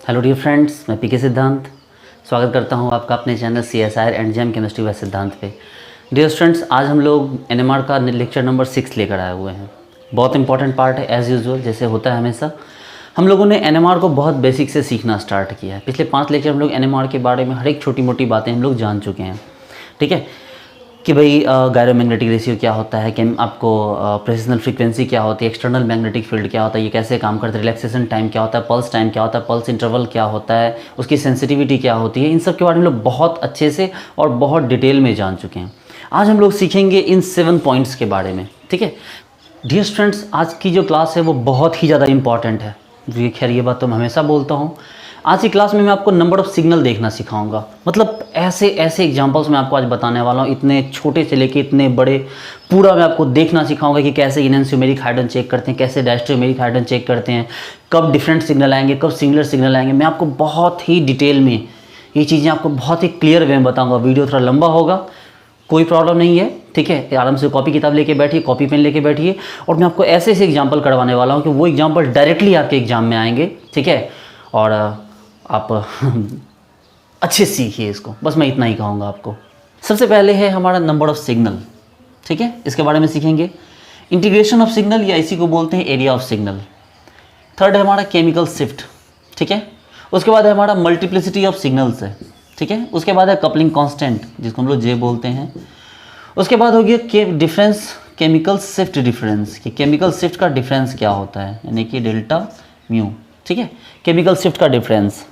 Hello dear friends, मैं पीके सिद्धांत स्वागत करता हूं आपका अपने channel CSIR and JAM chemistry by Siddhant पे। डियर स्टूडेंट्स, आज हम लोग NMR का लेक्चर नंबर 6 लेकर आए हुए हैं। बहुत इंपॉर्टेंट पार्ट है एज़ यूजुअल, जैसे होता है हमेशा। हम लोगों ने NMR को बहुत बेसिक से सीखना स्टार्ट किया है। पिछले 5 लेक्चर हम लोग NMR के बारे में हर एक छोटी मोटी बातें हम लोग जान चुके हैं। ठीक है कि भाई गायरोमैग्नेटिक रेशियो क्या होता है, कि आपको प्रेसिशनल फ्रीक्वेंसी क्या होती है, एक्सटर्नल मैग्नेटिक फील्ड क्या होता है, ये कैसे काम करता है, रिलैक्सेशन टाइम क्या होता है, पल्स टाइम क्या होता है, पल्स इंटरवल क्या होता है, उसकी सेंसिटिविटी क्या होती है, इन सब के बारे में लोग बहुत अच्छे से और बहुत डिटेल में जान चुके हैं। आज हम लोग सीखेंगे इन 7 पॉइंट्स के बारे में। ठीक है डियर स्टूडेंट्स, आज की जो क्लास है वो बहुत ही ज़्यादा इंपॉर्टेंट है। ये खैर ये बात तो मैं हमेशा बोलता हूँ। आज की क्लास में मैं आपको नंबर ऑफ़ सिग्नल देखना सिखाऊंगा। मतलब ऐसे एग्जांपल्स मैं आपको आज बताने वाला हूँ, इतने छोटे से लेके इतने बड़े, पूरा मैं आपको देखना सिखाऊंगा कि कैसे इनैंशियोमेरिक हाइड्रोजन चेक करते हैं, कैसे डायस्टोमेरिक हाइड्रोजन चेक करते हैं, कब डिफरेंट सिग्नल आएंगे, कब सिमिलर सिग्नल आएंगे। मैं आपको बहुत ही डिटेल में ये चीज़ें आपको बहुत ही क्लियर वे में बताऊँगा। वीडियो थोड़ा लंबा होगा, कोई प्रॉब्लम नहीं है। ठीक है, आराम से कॉपी किताब लेके बैठिए, कॉपी पेन लेके बैठिए, और मैं आपको ऐसे ऐसे एग्जाम्पल करवाने वाला हूँ कि वो एग्जाम्पल डायरेक्टली आपके एग्जाम में आएंगे। ठीक है, और आप अच्छे सीखिए इसको, बस मैं इतना ही कहूँगा आपको। सबसे पहले है हमारा नंबर ऑफ़ सिग्नल। ठीक है, इसके बारे में सीखेंगे। इंटीग्रेशन ऑफ सिग्नल, या इसी को बोलते हैं एरिया ऑफ सिग्नल। थर्ड है हमारा केमिकल शिफ्ट। ठीक है, उसके बाद है हमारा मल्टीप्लिसिटी ऑफ सिग्नल्स है। ठीक है, उसके बाद है कपलिंग कांस्टेंट, जिसको हम लोग जे बोलते हैं। उसके बाद हो गया डिफरेंस, केमिकल शिफ्ट डिफरेंस, कि केमिकल शिफ्ट का डिफरेंस क्या होता है, यानी कि डेल्टा म्यू। ठीक है, केमिकल शिफ्ट का डिफरेंस।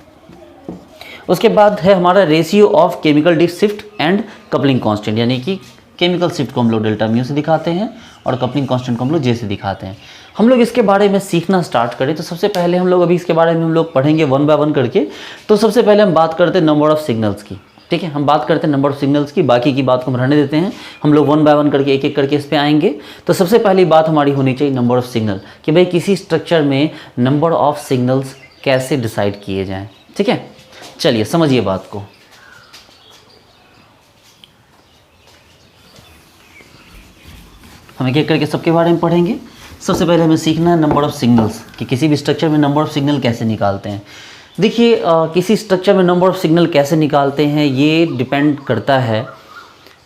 उसके बाद है हमारा ratio of chemical shift and coupling constant, यानी कि केमिकल शिफ्ट को हम लोग डेल्टा म्यू से दिखाते हैं और कपलिंग कांस्टेंट को हम लोग जे से दिखाते हैं। हम लोग इसके बारे में सीखना स्टार्ट करें तो सबसे पहले हम लोग अभी इसके बारे में हम लोग पढ़ेंगे 1 बाय 1 करके। तो सबसे पहले हम बात करते हैं नंबर ऑफ़ सिग्नल्स की। ठीक है, हम बात करते हैं नंबर ऑफ़ सिग्नल्स की, बाकी की बात को हम रहने देते हैं। हम लोग 1 बाय 1 करके एक एक करके इस पर आएंगे। तो सबसे पहली बात हमारी होनी चाहिए नंबर ऑफ़ सिग्नल, कि भाई किसी स्ट्रक्चर में नंबर ऑफ़ सिग्नल्स कैसे डिसाइड किए जाएँ। ठीक है, चलिए समझिए बात को। हम एक एक करके सबके बारे में पढ़ेंगे। सबसे पहले हमें सीखना है नंबर ऑफ़ सिग्नल्स, कि किसी भी स्ट्रक्चर में नंबर ऑफ़ सिग्नल कैसे निकालते हैं। देखिए किसी स्ट्रक्चर में नंबर ऑफ़ सिग्नल कैसे निकालते हैं ये डिपेंड करता है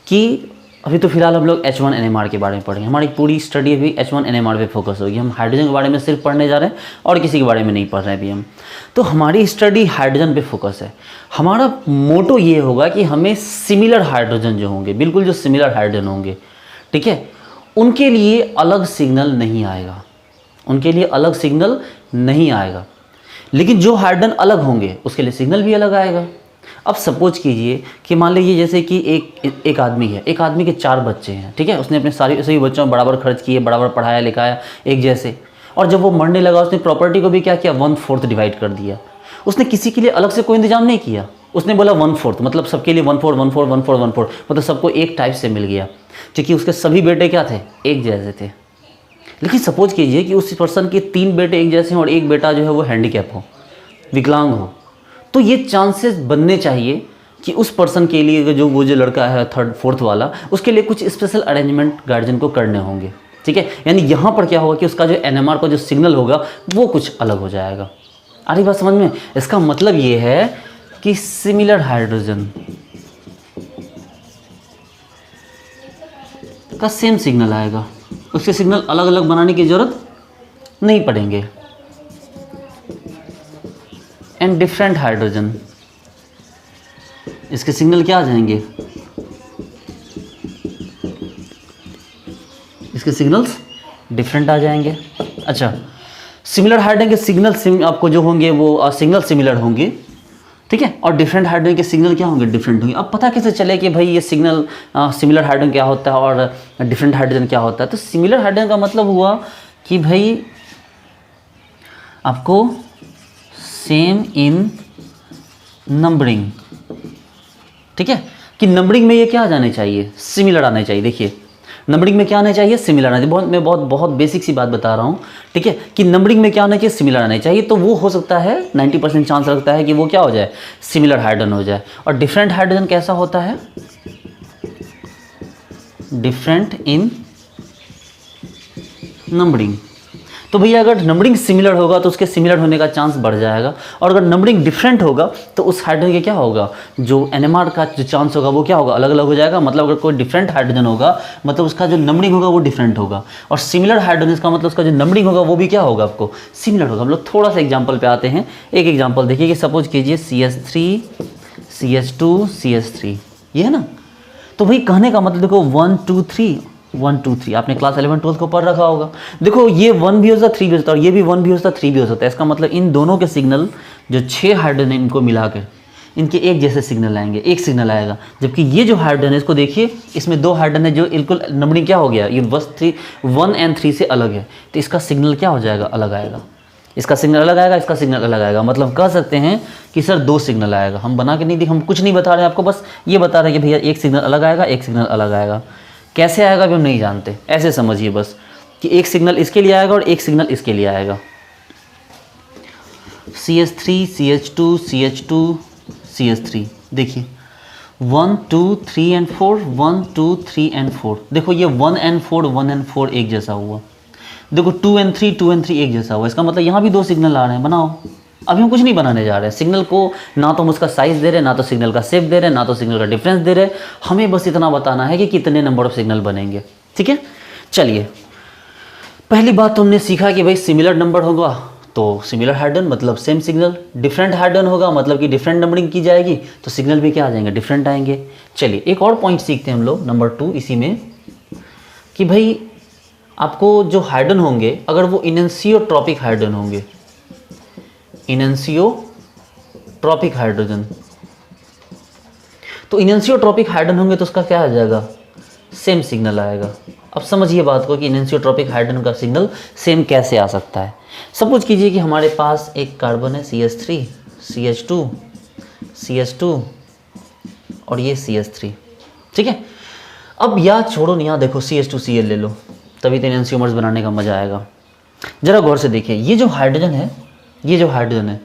कि अभी तो फिलहाल हम लोग H1 NMR के बारे में पढ़ेंगे। हमारी पूरी स्टडी अभी H1 NMR पे फोकस होगी। हम हाइड्रोजन के बारे में सिर्फ पढ़ने जा रहे हैं और किसी के बारे में नहीं पढ़ रहे हैं अभी हम। तो हमारी स्टडी हाइड्रोजन पे फोकस है। हमारा मोटो ये होगा कि हमें सिमिलर हाइड्रोजन जो होंगे, बिल्कुल जो सिमिलर हाइड्रोजन होंगे, ठीक है, उनके लिए अलग सिग्नल नहीं आएगा, उनके लिए अलग सिग्नल नहीं आएगा। लेकिन जो हाइड्रोजन अलग होंगे उसके लिए सिग्नल भी अलग आएगा। अब सपोज कीजिए कि मान लीजिए जैसे कि एक आदमी है, एक आदमी के 4 बच्चे हैं। ठीक है, उसने अपने सभी बच्चों में बराबर खर्च किए, बराबर पढ़ाया लिखाया एक जैसे, और जब वो मरने लगा उसने प्रॉपर्टी को भी क्या किया, 1/4 डिवाइड कर दिया। उसने किसी के लिए अलग से कोई इंतजाम नहीं किया। उसने बोला 1/4, मतलब सबके लिए 1/4 1/4 1/4 1/4, मतलब सबको एक टाइप से मिल गया, क्योंकि उसके सभी बेटे क्या थे, एक जैसे थे। लेकिन सपोज कीजिए कि उस पर्सन के 3 बेटे एक जैसे हैं और एक बेटा जो है वो हैंडीकैप हो, विकलांग हो। तो ये चांसेस बनने चाहिए कि उस पर्सन के लिए जो लड़का है 3rd 4th वाला, उसके लिए कुछ स्पेशल अरेंजमेंट गार्जियन को करने होंगे। ठीक है, यानी यहाँ पर क्या होगा कि उसका जो NMR का जो सिग्नल होगा वो कुछ अलग हो जाएगा। आ रही बात समझ में? इसका मतलब ये है कि सिमिलर हाइड्रोजन का सेम सिग्नल आएगा, उसके सिग्नल अलग अलग बनाने की जरूरत नहीं पड़ेंगे। एंड डिफरेंट हाइड्रोजन, इसके सिग्नल क्या आ जाएंगे, इसके सिग्नल्स डिफरेंट आ जाएंगे। अच्छा, सिमिलर हाइड्रोजन के सिग्नल आपको जो होंगे वो सिग्नल सिमिलर होंगे। ठीक है, और डिफरेंट हाइड्रोजन के सिग्नल क्या होंगे, डिफरेंट होंगे। अब पता कैसे चले कि भाई ये सिग्नल सिमिलर हाइड्रोजन क्या होता है और डिफरेंट हाइड्रोजन क्या होता है। तो सिमिलर हाइड्रोजन का मतलब हुआ कि भाई आपको सेम इन नंबरिंग। ठीक है, कि नंबरिंग में ये क्या आ जाने चाहिए, सिमिलर आने चाहिए। देखिए नंबरिंग में क्या आना चाहिए, सिमिलर आना चाहिए। मैं बहुत बेसिक सी बात बता रहा हूँ। ठीक है, कि नंबरिंग में क्या आना चाहिए, सिमिलर आना चाहिए। तो वो हो सकता है 90% चांस लगता है कि वो क्या हो जाए, सिमिलर हाइड्रोजन हो जाए। और डिफरेंट हाइड्रोजन कैसा होता है, डिफरेंट इन नंबरिंग। तो भैया अगर नंबरिंग सिमिलर होगा तो उसके सिमिलर होने का चांस बढ़ जाएगा, और अगर नंबरिंग डिफरेंट होगा तो उस हाइड्रोजन के क्या होगा, जो NMR का जो चांस होगा वो क्या होगा, अलग अलग हो जाएगा। मतलब अगर कोई डिफरेंट हाइड्रोजन होगा मतलब उसका जो नंबरिंग होगा वो डिफरेंट होगा, और सिमिलर हाइड्रोजन का मतलब उसका जो नंबरिंग होगा वो भी क्या होगा, आपको सिमिलर होगा। हम लोग थोड़ा सा एग्जाम्पल पे आते हैं। एक एग्जाम्पल देखिए कि सपोज कीजिए CH3 CH2 CH3, ये है ना। तो भाई कहने का मतलब देखो 1 2 3 1 2 3 आपने क्लास 11 12 को पढ़ रखा होगा। देखो ये 1 भी हो सकता 3 भी हो सकता है, और ये भी 1 भी हो सकता 3 भी हो सकता है। इसका मतलब इन दोनों के सिग्नल जो 6 हाइड्रोजन इनको मिलाकर इनके एक जैसे सिग्नल आएंगे, एक सिग्नल आएगा। जबकि ये जो हाइड्रोजन है इसको देखिए, इसमें 2 हाइड्रोजन है जो बिल्कुल नंबरिंग क्या हो गया, ये बस 1 और 3 से अलग है, तो इसका सिग्नल क्या हो जाएगा, अलग आएगा। इसका सिग्नल अलग आएगा, इसका सिग्नल अलग आएगा। मतलब कह सकते हैं कि सर 2 सिग्नल आएगा। हम बना के नहीं दी, हम कुछ नहीं बता रहे हैं आपको, बस ये बता रहे हैं कि भैया एक सिग्नल अलग आएगा, एक सिग्नल अलग आएगा। कैसे आएगा भी हम नहीं जानते, ऐसे समझिए बस कि एक सिग्नल इसके लिए आएगा और एक सिग्नल इसके लिए आएगा। CH3 CH2 CH2 CH3 देखिए 1 2 3 एंड 4 1 2 3 एंड 4। देखो ये 1 एंड 4 एक जैसा हुआ। देखो 2 एंड 3 एक जैसा हुआ। इसका मतलब यहाँ भी 2 सिग्नल आ रहे हैं, बनाओ। अभी हम कुछ नहीं बनाने जा रहे हैं सिग्नल को, ना तो हम उसका साइज़ दे रहे हैं, ना तो सिग्नल का शेप दे रहे हैं, ना तो सिग्नल का डिफरेंस दे रहे हैं। हमें बस इतना बताना है कि कितने नंबर ऑफ सिग्नल बनेंगे। ठीक है, चलिए पहली बात तो हमने सीखा कि भाई सिमिलर नंबर होगा तो सिमिलर हाइड्रोजन मतलब सेम सिग्नल, डिफरेंट हाइड्रोजन होगा मतलब कि डिफरेंट नंबरिंग की जाएगी तो सिग्नल भी क्या आ जाएंगे, डिफरेंट आएंगे। चलिए एक और पॉइंट सीखते हैं हम लोग, नंबर 2 इसी में, कि भाई आपको जो हाइड्रोजन होंगे अगर वो इनएंसियोट्रॉपिक हाइड्रोजन होंगे, इनएंसियोट्रॉपिक हाइड्रोजन, तो इनएंसियोट्रॉपिक हाइड्रोजन होंगे तो उसका क्या आ जाएगा, सेम सिग्नल आएगा। अब समझिए बात को कि इनएंसियोट्रॉपिक हाइड्रोजन का सिग्नल सेम कैसे आ सकता है। सपोज कीजिए कि हमारे पास एक कार्बन है CH3 CH2 CH2 और ये CH3, ठीक है। अब या छोड़ो नहीं, यहाँ देखो CH2Cl ले लो, तभी तो इनएंसियोमर्स बनाने का मजा आएगा। जरा गौर से देखिए, ये जो हाइड्रोजन है, ये जो हाइड्रोजन है,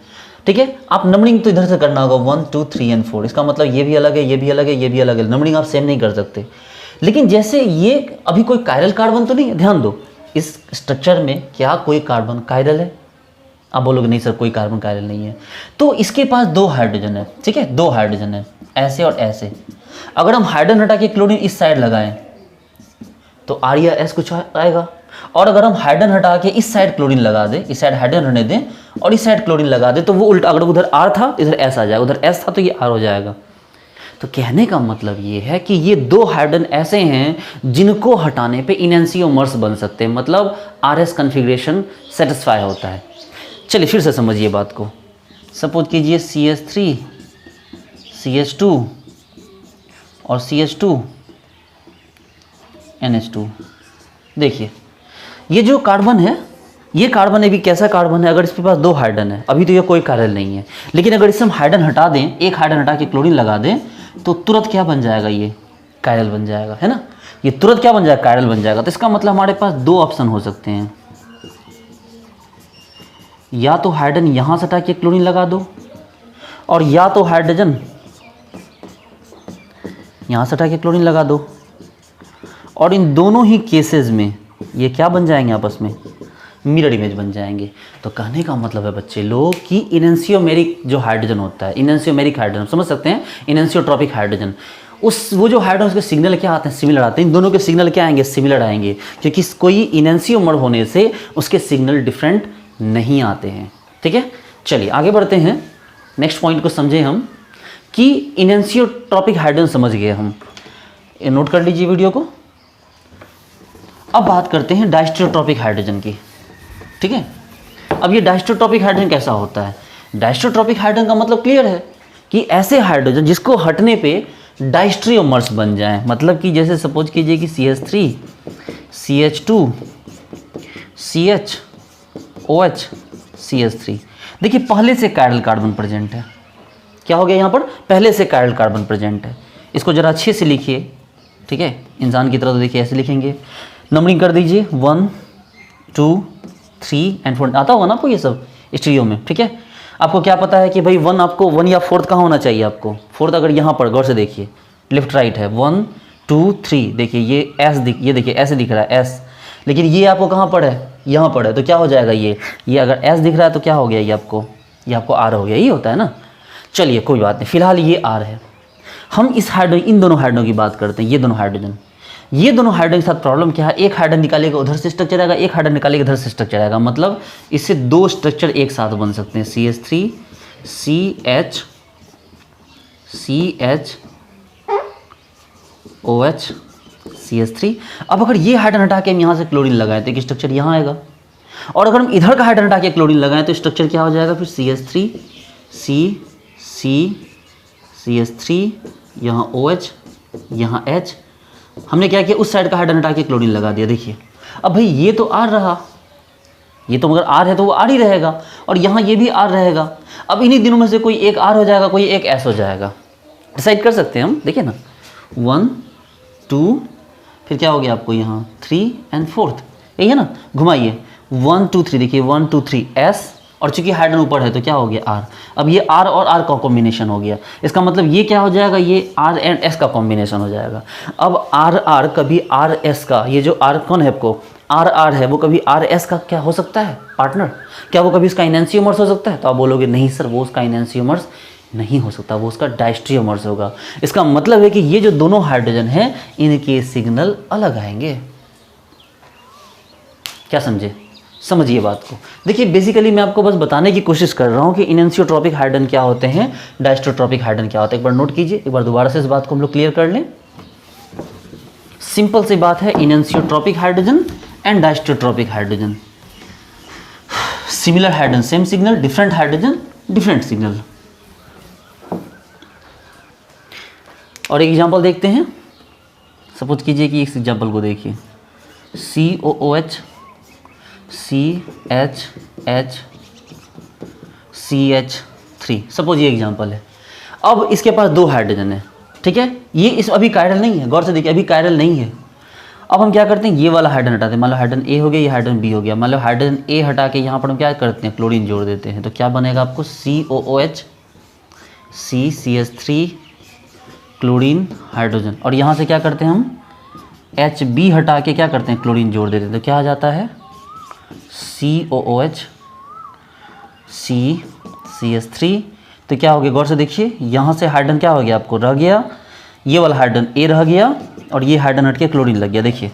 ठीक है, आप नंबरिंग तो इधर से करना होगा 1 2 3 एंड 4। इसका मतलब ये भी अलग है, ये भी अलग है, ये भी अलग है, नंबरिंग आप सेम नहीं कर सकते। लेकिन जैसे ये अभी कोई कायरल कार्बन तो नहीं है, ध्यान दो इस स्ट्रक्चर में क्या कोई कार्बन कायरल है? आप बोलोगे नहीं सर कोई कार्बन कायरल नहीं है। तो इसके पास 2 हाइड्रोजन है, ठीक है, 2 हाइड्रोजन है, ऐसे और ऐसे। अगर हम हाइड्रोजन हटा के क्लोरीन इस साइड लगाएं तो R या S कुछ आएगा, और अगर हम हाइड्रोजन हटा के इस साइड क्लोरीन लगा दें, इस साइड हाइड्रोजन रहने दें और इस साइड क्लोरीन लगा दें तो वो उल्टा, अगर उधर R था इधर S आ जाएगा, उधर S था तो ये R हो जाएगा। तो कहने का मतलब ये है कि ये 2 हाइड्रोजन ऐसे हैं जिनको हटाने पे इनएंसियोमर्स बन सकते हैं, मतलब RS कन्फिग्रेशन सेटिस्फाई होता है। चलिए फिर से समझिए बात को। सपोज कीजिए CH3 CH2 और CH2 NH2। देखिए ये जो कार्बन है, ये कार्बन भी कैसा कार्बन है, अगर इसके पास 2 हाइड्रोजन है, अभी तो ये कोई कायरल नहीं है, लेकिन अगर इससे हम हाइड्रोजन हटा दें, एक हाइड्रोजन हटा के क्लोरीन लगा दें तो तुरंत क्या बन जाएगा, ये कायरल बन जाएगा, है ना। ये तुरंत क्या बन जाएगा, कायरल बन जाएगा। तो इसका मतलब हमारे पास 2 ऑप्शन हो सकते हैं, या तो हाइड्रोजन यहाँ से हटा के क्लोरीन लगा दो, और या तो हाइड्रोजन यहाँ से हटा के क्लोरीन लगा दो, और इन दोनों ही केसेस में ये क्या बन जाएंगे, आपस में मिरर इमेज बन जाएंगे। तो कहने का मतलब है बच्चे लोग कि इनएंसियोमेरिक जो हाइड्रोजन होता है, इनएंसियोमेरिक हाइड्रोजन समझ सकते हैं, इनएंसियोट्रॉपिक हाइड्रोजन, वो जो हाइड्रोजन उसके सिग्नल क्या आते हैं, सिमिलर आते हैं। इन दोनों के सिग्नल क्या आएंगे, सिमिलर आएंगे, क्योंकि कोई इनएंसियोमर होने से उसके सिग्नल डिफरेंट नहीं आते हैं। ठीक है, चलिए आगे बढ़ते हैं, नेक्स्ट पॉइंट को समझे हम कि इनएंसियोट्रॉपिक हाइड्रोजन समझ गए हम, नोट कर लीजिए वीडियो को। अब बात करते हैं डायस्टेरोट्रॉपिक हाइड्रोजन की। ठीक है, अब ये डायस्टेरोट्रॉपिक हाइड्रोजन कैसा होता है? डायस्टेरोट्रॉपिक हाइड्रोजन का मतलब क्लियर है कि ऐसे हाइड्रोजन जिसको हटने पे डायस्ट्रियोमर्स बन जाएं। मतलब कि जैसे सपोज कीजिए कि CH3 CH2 CH OH CH3। देखिए पहले से कायरल कार्बन प्रेजेंट है, क्या हो गया यहाँ पर, पहले से कायरल कार्बन प्रेजेंट है। इसको जरा अच्छे से लिखिए, ठीक है, इंसान की तरह तो देखिए ऐसे लिखेंगे, नंबरिंग कर दीजिए 1 2 3 एंड 4। आता होगा ना आपको ये सब स्टीरियो में, ठीक है। आपको क्या पता है कि भाई 1 आपको 1 या 4 कहाँ होना चाहिए, आपको 4 अगर यहाँ पर गौर से देखिए लेफ्ट राइट है 1 2 3, देखिए ये S ये देखिए ऐसे दिख रहा है S, लेकिन ये आपको कहाँ पर है, यहाँ पर है, तो क्या हो जाएगा ये अगर S दिख रहा है तो क्या हो गया ये आपको R हो गया, ये होता है ना। चलिए कोई बात नहीं, फिलहाल ये R है। हम इस हाइड्रोजन, इन दोनों हाइड्रोजन की बात करते हैं। ये दोनों हाइड्रोजन के साथ प्रॉब्लम क्या है, एक हाइड्रोजन निकालेगा उधर से स्ट्रक्चर आएगा, एक हाइड्रोजन निकालेगा इधर से स्ट्रक्चर आएगा, मतलब इससे दो स्ट्रक्चर एक साथ बन सकते हैं, CH3 CHOH CH3। अब अगर ये हाइड्रोजन हटा के हम यहाँ से क्लोरीन लगाएं तो एक स्ट्रक्चर यहाँ आएगा, और अगर हम इधर का हाइड्रोजन हटा के क्लोरीन लगाएं तो स्ट्रक्चर क्या हो जाएगा फिर CH3 CH3, यहाँ OH, यहाँ H। हमने क्या किया, उस साइड का हाइड्रोजन हटा के क्लोरीन लगा दिया। देखिए अब भाई ये तो R रहा, ये तो मगर R है तो वो R ही रहेगा, और यहाँ ये भी R रहेगा। अब इन्हीं दिनों में से कोई एक R हो जाएगा, कोई एक S हो जाएगा, डिसाइड कर सकते हैं हम। देखिए ना 1 2, फिर क्या हो गया आपको यहाँ 3 एंड 4th, यही है ना। घुमाइए 1 2 3, देखिए 1 2 3 S, और चूंकि हाइड्रोजन ऊपर है तो क्या हो गया R। अब ये R और R का कॉम्बिनेशन हो गया, इसका मतलब ये क्या हो जाएगा, ये R एंड S का कॉम्बिनेशन हो जाएगा। अब R कभी RS का, ये जो R कौन है आपको R है, वो कभी RS का क्या हो सकता है पार्टनर, क्या वो कभी इसका इनैंसियोमर्स हो सकता है। तो आप बोलोगे नहीं सर वो उसका इनैंसियोमर्स नहीं हो सकता, वो उसका डायस्ट्रियोमर्स होगा। इसका मतलब है कि ये जो दोनों हाइड्रोजन हैं इनके सिग्नल अलग आएंगे। क्या समझे, समझिए बात को। देखिए बेसिकली मैं आपको बस बताने की कोशिश कर रहा हूँ कि इनैंसियोट्रॉपिक हाइड्रोजन क्या होते हैं, डायस्ट्रोट्रॉपिक हाइड्रोजन क्या होता है। एक बार नोट कीजिए, एक बार दोबारा से इस बात को हम लोग क्लियर कर लें। सिंपल सी बात है, enantiotopic hydrogen and diastereotopic hydrogen, similar hydrogen same signal, different hydrogen different signal. और एक एग्जांपल देखते हैं। सपोज कीजिए कि इस एग्जांपल को देखिए, COOH CH3, सपोज ये एग्जांपल है। अब इसके पास दो हाइड्रोजन है, ठीक है, ये इस अभी कायरल नहीं है, गौर से देखिए अभी कायरल नहीं है। अब हम क्या करते हैं, ये वाला हाइड्रोजन हटाते हैं, मान लो हाइड्रोजन A हो गया, ये हाइड्रोजन B हो गया। मान लो हाइड्रोजन A हटा के यहाँ पर हम क्या करते हैं, क्लोरीन जोड़ देते हैं, तो क्या बनेगा आपको COOH CH3 क्लोरीन हाइड्रोजन। और यहाँ से क्या करते हैं हम HB हटा के क्या करते हैं, क्लोरीन जोड़ देते हैं, तो क्या आ जाता है COOH CH3। तो क्या हो गया, गौर से देखिए, यहाँ से हाइड्रोजन क्या हो गया आपको रह गया, ये वाला हाइड्रोजन A रह गया, और ये हाइड्रोजन हट के क्लोरीन लग गया। देखिए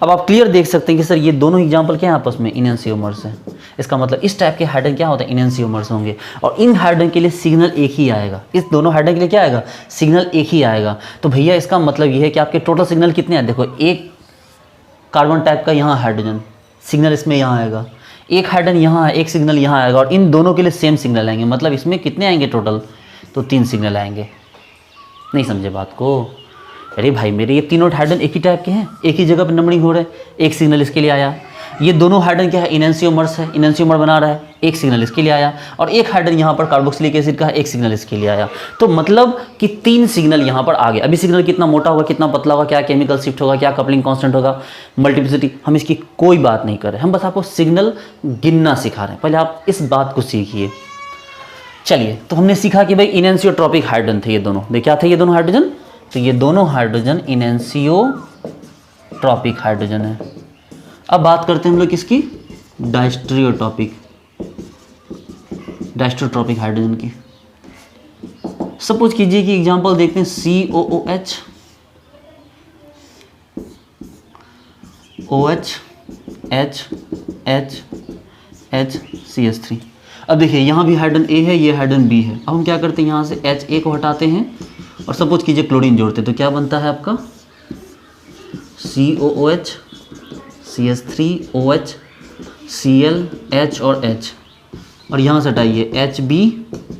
अब आप क्लियर देख सकते हैं कि सर ये दोनों एग्जांपल क्या है आपस में इनैंसियोमर्स हैं। इसका मतलब इस टाइप के हाइड्रोजन क्या होता है, इनैंसियोमर्स होंगे, और इन हाइड्रोजन के लिए सिग्नल एक ही आएगा। इस दोनों हाइड्रोजन के लिए क्या आएगा, सिग्नल एक ही आएगा। तो भैया इसका मतलब ये है कि आपके टोटल सिग्नल कितने आए, देखो एक कार्बन टाइप का यहाँ हाइड्रोजन सिग्नल इसमें यहाँ आएगा, एक हाइड्रोजन यहाँ है, एक सिग्नल यहाँ आएगा, और इन दोनों के लिए सेम सिग्नल आएंगे। मतलब इसमें कितने आएंगे टोटल, तो 3 सिग्नल आएंगे। नहीं समझे बात को, अरे भाई मेरे ये तीनों हाइड्रोजन एक ही टाइप के हैं, एक ही जगह पर नंबरिंग हो रहा है, एक सिग्नल इसके लिए आया। ये दोनों हाइड्रोजन क्या है, इनैंसियोमर्स है, इनैंसियोमर बना रहा है, एक सिग्नल इसके लिए आया, और एक हाइड्रोजन यहाँ पर कार्बोक्सिलिक एसिड का है, एक सिग्नल इसके लिए आया। तो मतलब कि 3 सिग्नल यहाँ पर आ गए। अभी सिग्नल कितना मोटा होगा, कितना पतला होगा, क्या केमिकल शिफ्ट होगा, क्या कपलिंग कांस्टेंट होगा, मल्टीप्लिसिटी, हम इसकी कोई बात नहीं कर रहे, हम बस आपको सिग्नल गिनना सिखा रहे हैं। पहले आप इस बात को सीखिए। चलिए, तो हमने सीखा कि भाई इनैंसियोट्रॉपिक हाइड्रोजन थे ये दोनों, क्या थे ये दोनों हाइड्रोजन, तो ये दोनों हाइड्रोजन इनैंसियोट्रॉपिक हाइड्रोजन है। अब बात करते हैं हम लोग किसकी, डायस्ट्रोट्रॉपिक हाइड्रोजन की। सपोज कीजिए कि एग्जांपल देखते हैं COOH OH H CH3। अब देखिए यहाँ भी हाइड्रोजन A है, ये हाइड्रोजन B है। अब हम क्या करते हैं, यहाँ से HA को हटाते हैं और सपोज कीजिए क्लोरीन जोड़ते हैं, तो क्या बनता है आपका COOH CH3 OH Cl H और H, और यहाँ से हटाइए HB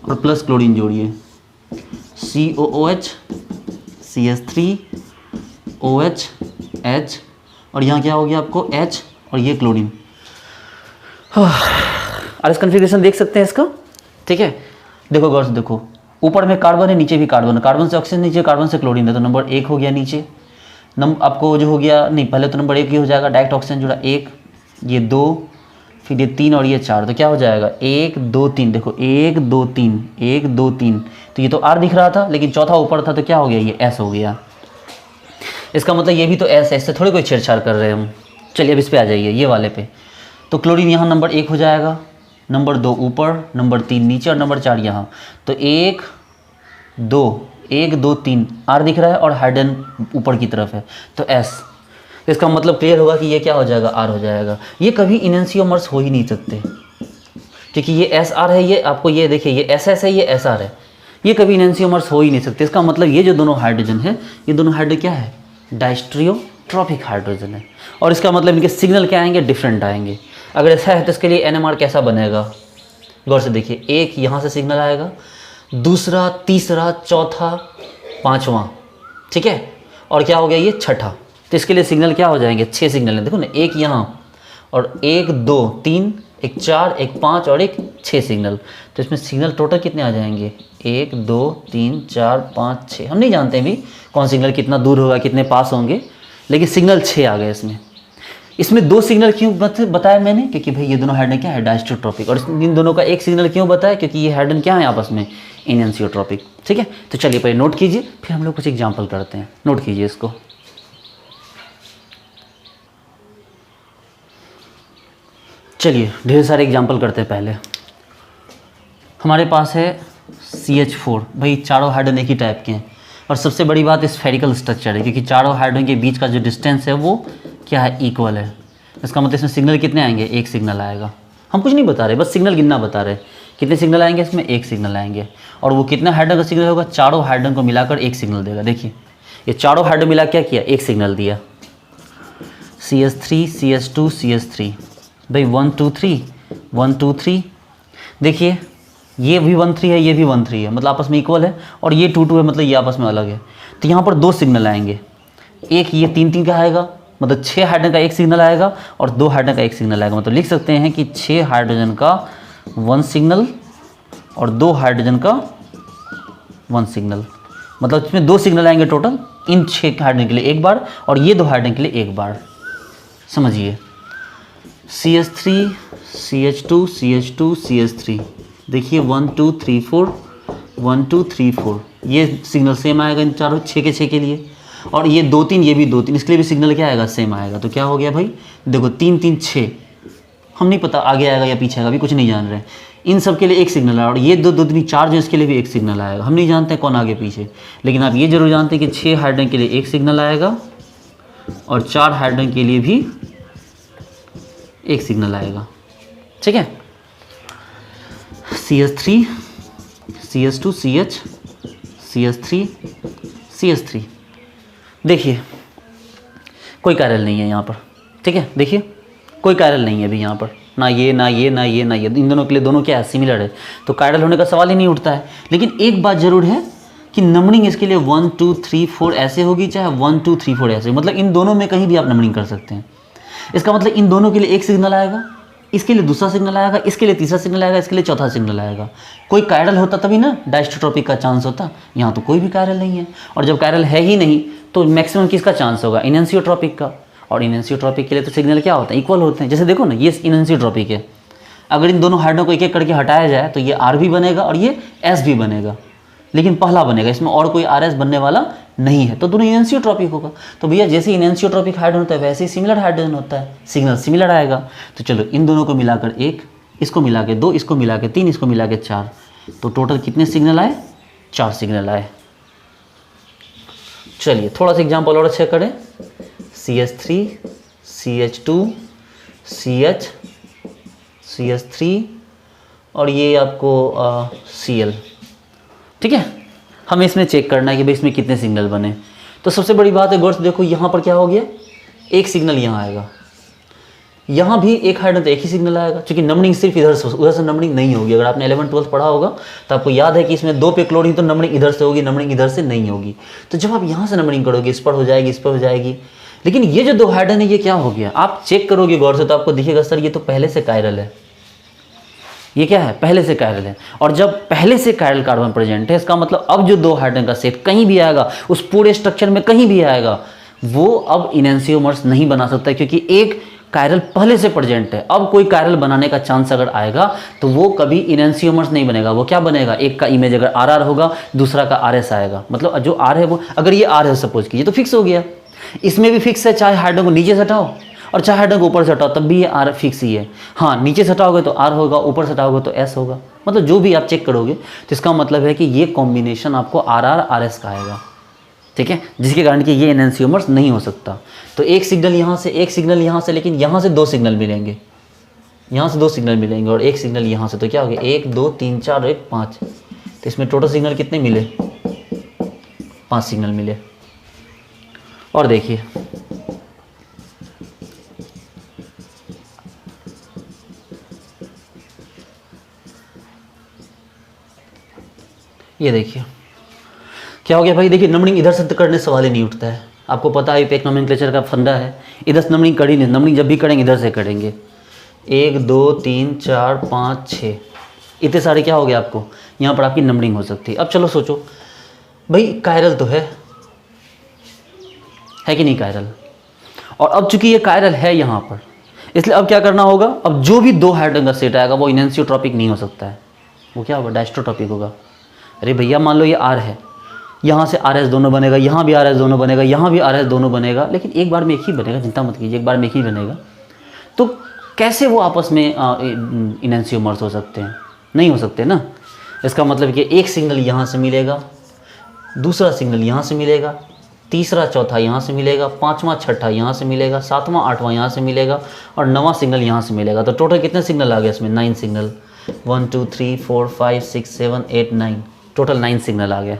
और प्लस क्लोरीन जोड़िए COOH CH3 OH H, और यहाँ क्या हो गया आपको H और ये क्लोरीन। और इस कन्फिग्रेशन देख सकते हैं इसका, ठीक है। देखो गौर से देखो, ऊपर में कार्बन है, नीचे भी कार्बन है, कार्बन से ऑक्सीजन, नीचे कार्बन से क्लोरीन है, तो नंबर 1 हो गया नीचे। आपको जो हो गया, नहीं पहले तो नंबर 1 ही हो जाएगा, डायरेक्ट ऑक्सीजन जुड़ा 1, ये 2, फिर ये 3 और ये 4, तो क्या हो जाएगा 1 2 3। देखो 1 2 3 1 2 3, तो ये तो R दिख रहा था, लेकिन चौथा ऊपर था, तो क्या हो गया, ये S हो गया। इसका मतलब ये भी तो S है, इससे थोड़ी कोई छेड़छाड़ कर रहे हैं हम। चलिए अब इस पे आ जाइए, ये वाले पे। तो क्लोरीन यहाँ नंबर 1 हो जाएगा, नंबर 2 ऊपर, नंबर 3 नीचे और नंबर 4 यहाँ। तो 1 2 3 R दिख रहा है और हाइड्रोजन ऊपर की तरफ है तो S। इसका मतलब क्लियर होगा कि ये क्या हो जाएगा, R हो जाएगा। ये कभी इनएंशियोमर्स हो ही नहीं सकते क्योंकि ये SR है, ये आपको ये देखिए ये SS है, ये SR है, ये कभी इनएंशियोमर्स हो ही नहीं सकते। इसका मतलब ये जो दोनों हाइड्रोजन है, ये दोनों हाइड्रोजन क्या है, डायस्ट्रियोट्रॉपिक हाइड्रोजन है। और इसका मतलब इनके सिग्नल क्या आएंगे, डिफरेंट आएंगे। अगर ऐसा है तो इसके लिए NMR कैसा बनेगा, गौर से देखिए, एक यहाँ से सिग्नल आएगा, दूसरा, तीसरा, चौथा, पाँचवा, ठीक है, और क्या हो गया ये छठा। तो इसके लिए सिग्नल क्या हो जाएंगे, 6 सिग्नल हैं, देखो ना, एक यहाँ और 1 2 3, एक 4, एक 5 और एक 6 सिग्नल। तो इसमें सिग्नल टोटल कितने आ जाएंगे, 1 2 3 4 5 6। हम नहीं जानते अभी कौन सिग्नल कितना दूर होगा, कितने पास होंगे, लेकिन सिग्नल 6 आ गए इसमें। इसमें 2 सिग्नल क्यों बताया मैंने, क्योंकि भाई ये दोनों हाइड्रोजन क्या है, डायस्ट्रोट्रॉपिक। और इन दोनों का एक सिग्नल क्यों बताया, क्योंकि ये हाइड्रोजन क्या है आपस में, इनएंशियोट्रॉपिक। ठीक है, तो चलिए पहले नोट कीजिए, फिर हम लोग कुछ एग्जाम्पल करते हैं। नोट कीजिए इसको। चलिए ढेर सारे एग्जाम्पल करते हैं। पहले हमारे पास है CH4, भाई चारों हाइड्रोजन एक ही टाइप के हैं, और सबसे बड़ी बात स्फेरिकल स्ट्रक्चर है, क्योंकि चारों हाइड्रोजन के बीच का जो डिस्टेंस है वो क्या है, इक्वल है। इसका मतलब इसमें सिग्नल कितने आएंगे, एक सिग्नल आएगा। हम कुछ नहीं बता रहे, बस सिग्नल गिनना बता रहे। कितने सिग्नल आएंगे इसमें, एक सिग्नल आएंगे। और वो कितना हाइड्रोजन का सिग्नल होगा, चारों हाइड्रोजन को मिलाकर एक सिग्नल देगा। देखिए ये चारों हाइड्रोजन मिला क्या किया, एक सिग्नल दिया, CH3 CH2 CH3, भाई 1 2 3 1 2 3। देखिए ये भी 1 3 है, ये भी 1 3 है, मतलब आपस में इक्वल है, और ये 2 2 है, मतलब ये आपस में अलग है। तो यहाँ पर 2 सिग्नल आएंगे, एक ये 3 3 का आएगा, मतलब 6 हाइड्रोजन का एक सिग्नल आएगा, और 2 हाइड्रोजन का एक सिग्नल आएगा। मतलब लिख सकते हैं कि 6 हाइड्रोजन का 1 सिग्नल और 2 हाइड्रोजन का 1 सिग्नल, मतलब इसमें 2 सिग्नल आएंगे टोटल, इन 6 हाइड्रोजन के लिए एक बार और ये 2 हाइड्रोजन के लिए एक बार। समझिए, CH3 CH2 CH2 CH3, देखिए 1 2 3 4 1 2 3 4, ये सिग्नल सेम आएगा इन चारों 6 के 6 के लिए। और ये 2 3, ये भी 2 3, इसके लिए भी सिग्नल क्या आएगा, सेम आएगा। तो क्या हो गया भाई, देखो 3 3 6, हम नहीं पता आगे आएगा या पीछे आएगा, अभी कुछ नहीं जान रहे। इन सब के लिए एक सिग्नल आया, और ये 2 2 3 4 जो इसके लिए भी एक सिग्नल आएगा। हम नहीं जानते कौन आगे पीछे, लेकिन आप ये जरूर जानते हैं कि 6 हाइड्रोजन के लिए एक सिग्नल आएगा और 4 हाइड्रोजन के लिए भी एक सिग्नल आएगा। ठीक है, CH3 CH2 CH CH3 CH3। देखिए कोई कायरल नहीं है यहाँ पर, ठीक है, देखिए कोई कायरल नहीं है अभी यहाँ पर, ना ये ना ये ना ये ना ये, इन दोनों के लिए दोनों क्या है, सिमिलर है, तो कायरल होने का सवाल ही नहीं उठता है। लेकिन एक बात जरूर है कि नंबरिंग इसके लिए 1 2 3 4 ऐसे होगी, चाहे 1 2 3 4 ऐसे, मतलब इन दोनों में कहीं भी आप नंबरिंग कर सकते हैं। इसका मतलब इन दोनों के लिए एक सिग्नल आएगा, इसके लिए दूसरा सिग्नल आएगा, इसके लिए तीसरा सिग्नल आएगा, इसके लिए चौथा सिग्नल आएगा। कोई कायरल होता तभी ना डायस्ट्रोट्रॉपिक का चांस होता, यहाँ तो कोई भी कायरल नहीं है। और जब कायरल है ही नहीं तो मैक्सिमम किसका चांस होगा, इनएंशियोट्रॉपिक का। और इनएंशियोट्रॉपिक के लिए तो सिग्नल क्या होता है, इक्वल होते हैं। जैसे देखो ना, ये इनएंशियोट्रॉपिक है, अगर इन दोनों हाइड्रोजन को एक एक करके हटाया जाए तो ये R भी बनेगा और ये S भी बनेगा, लेकिन पहला बनेगा, इसमें और कोई RS बनने वाला नहीं है, तो दोनों इनएंशियोट्रॉपिक होगा। तो भैया जैसे इनएंशियोट्रॉपिक हाइड्रोजन होता है वैसे ही सिमिलर हाइड्रोजन होता है, सिग्नल सिमिलर आएगा। तो चलो इन दोनों को मिलाकर 1, इसको मिला के 2, इसको मिला के 3, इसको मिला के 4, तो टोटल कितने सिग्नल आए, 4 सिग्नल आए। चलिए थोड़ा सा एग्जाम्पल और अच्छा करें, CH3 CH2 CH CH3 और ये आपको Cl। ठीक है, हमें इसमें चेक करना है कि भाई इसमें कितने सिग्नल बने। तो सबसे बड़ी बात है, गौर से देखो यहाँ पर क्या हो गया, एक सिग्नल यहाँ आएगा, यहाँ भी एक हाइड्रोजन तो एक ही सिग्नल आएगा, क्योंकि नंबरिंग सिर्फ इधर से उधर से नंबरिंग नहीं होगी। अगर आपने 11th 12th पढ़ा होगा तो आपको याद है कि इसमें 2 पे क्लोरीन, तो नंबरिंग इधर से होगी, नंबरिंग इधर से नहीं होगी। तो जब आप यहाँ से नंबरिंग करोगे, इस पर हो जाएगी, इस पर हो जाएगी। लेकिन ये जो 2 हाइड्रोजन है ये क्या हो गया, आप चेक करोगे गौर से तो आपको दिखेगा सर ये तो पहले से कायरल है, ये क्या है, पहले से कायरल है। और जब पहले से कायरल कार्बन प्रेजेंट है, इसका मतलब अब जो 2 हाइड्रोजन का सेट कहीं भी आएगा, उस पूरे स्ट्रक्चर में कहीं भी आएगा, वो अब इनएंशियोमर्स नहीं बना सकता, क्योंकि एक कायरल पहले से प्रेजेंट है। अब कोई कायरल बनाने का चांस अगर आएगा तो वो कभी इनएंशियोमर्स नहीं बनेगा। वो क्या बनेगा, एक का इमेज अगर RR होगा, दूसरा का RS आएगा। मतलब जो R है वो, अगर ये R है सपोज कीजिए, तो फिक्स हो गया। इसमें भी फिक्स है, चाहे हाइड्रोजन को नीचे से हटाओ और चाहे हाइड्रोजन को ऊपर से हटाओ तब भी ये आर फिक्स ही है। हाँ, नीचे से हटाओगे तो आर होगा, ऊपर से हटाओगे तो एस होगा। मतलब जो भी आप चेक करोगे तो इसका मतलब है कि ये कॉम्बिनेशन आपको आर आर आर एस का आएगा, ठीक है, जिसके कारण कि ये एनेंसियोमर्स नहीं हो सकता। तो एक सिग्नल यहाँ से, एक सिग्नल यहाँ से, लेकिन यहाँ से 2 सिग्नल मिलेंगे, यहाँ से 2 सिग्नल मिलेंगे और एक सिग्नल यहाँ से, तो क्या हो गया 1 2 3 4 और 1 5। तो इसमें टोटल सिग्नल कितने मिले, 5 सिग्नल मिले। और देखिए ये देखिए क्या हो गया भाई। देखिए नंबरिंग इधर से करने सवाल ही नहीं उठता है, आपको पता है एक नोमेनक्लेचर का फंडा है, इधर से नंबरिंग कर ही नहीं, नंबरिंग जब भी करेंगे इधर से करेंगे। 1 2 3 4 5 6 इतने सारे क्या हो गया आपको, यहाँ पर आपकी नंबरिंग हो सकती है। अब चलो सोचो भाई कायरल तो है कि नहीं कायरल, और अब चूंकि ये कायरल है यहाँ पर, इसलिए अब क्या करना होगा, अब जो भी 2 हाइड्रोजन का सेट आएगा वो इनैंसियोट्रॉपिक नहीं हो सकता है, वो क्या होगा डायस्ट्रोट्रॉपिक होगा। अरे भैया मान लो ये आर है, यहाँ से आर एस दोनों बनेगा, यहाँ भी आर एस दोनों बनेगा, यहाँ भी आर एस दोनों बनेगा, लेकिन एक बार में एक ही बनेगा, चिंता मत कीजिए, एक बार में एक ही बनेगा। तो कैसे वो आपस में इनैंसियोमर्स हो सकते हैं, नहीं हो सकते ना। इसका मतलब कि एक सिग्नल यहाँ से मिलेगा, दूसरा सिग्नल यहाँ से मिलेगा, तीसरा चौथा यहाँ से मिलेगा, पाँचवा छठा यहाँ से मिलेगा, सातवां आठवां यहाँ से मिलेगा और 9वां सिग्नल यहाँ से मिलेगा। तो टोटल कितने सिग्नल आ गए इसमें, 9 सिग्नल, 1 2 3 4 5 6 7 8 9, टोटल 9 सिग्नल आ गए।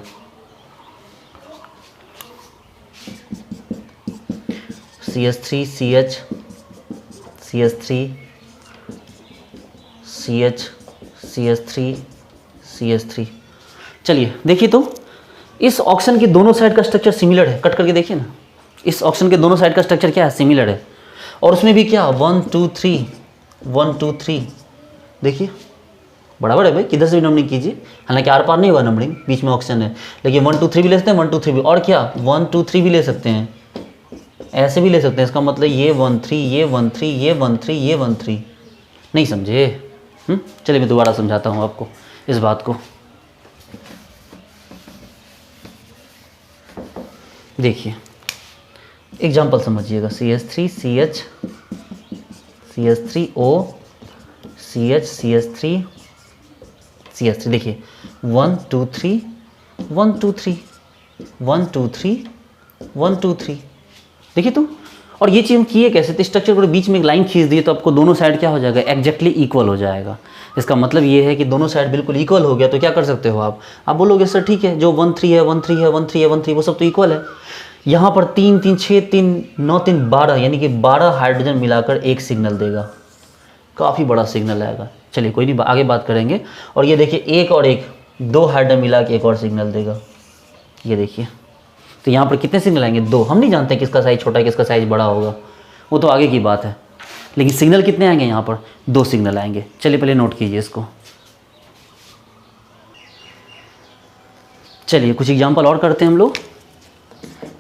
CH3 CH CH3 CH CH3 CH3। चलिए देखिए तो इस ऑक्सीजन के दोनों साइड का स्ट्रक्चर सिमिलर है, कट करके देखिए ना, इस ऑक्सीजन के दोनों साइड का स्ट्रक्चर क्या है, सिमिलर है। और उसमें भी क्या 1 2 3 1 2 3, देखिए बराबर है भाई, किधर से भी नंबरिंग कीजिए, हालांकि आर पार नहीं हुआ नंबरिंग, बीच में ऑक्सीजन है, लेकिन 1 2 3 भी ले सकते हैं, 1 2 3 भी, और क्या 1 2 3 भी ले सकते हैं, ऐसे भी ले सकते हैं। इसका मतलब ये 1 3 ये 1 3 ये 1 3 ये 1 3, नहीं समझे। चलिए मैं दोबारा समझाता हूँ आपको इस बात को। देखिए एग्जाम्पल समझिएगा, CH3 CH CH3O CH CH3 CH3, देखिए 1 2 3 1 2 3 1 2 3 1 2 3, देखिए तो। और ये चीज़ हम किए कैसे, तो स्ट्रक्चर को बीच में एक लाइन खींच दी तो आपको दोनों साइड क्या हो जाएगा, एग्जैक्टली इक्वल हो जाएगा। इसका मतलब ये है कि दोनों साइड बिल्कुल इक्वल हो गया, तो क्या कर सकते हो आप बोलोगे सर ठीक है, जो 1 3 है 1 3 है 1 3 है 1 3 वो सब तो इक्वल है। यहाँ पर 3 3 6 3 9 3 12, यानी कि 12 हाइड्रोजन मिलाकर एक सिग्नल देगा, काफ़ी बड़ा सिग्नल आएगा। चलिए कोई नहीं, आगे बात करेंगे। और ये देखिए एक और एक 2 हाइड्रोजन मिला के एक और सिग्नल देगा, ये देखिए। तो यहाँ पर कितने सिग्नल आएंगे, 2। हम नहीं जानते किसका साइज छोटा है किसका साइज बड़ा होगा, वो तो आगे की बात है, लेकिन सिग्नल कितने आएंगे, यहाँ पर 2 सिग्नल आएंगे। चलिए पहले नोट कीजिए इसको। चलिए कुछ एग्जांपल और करते हैं हम लोग।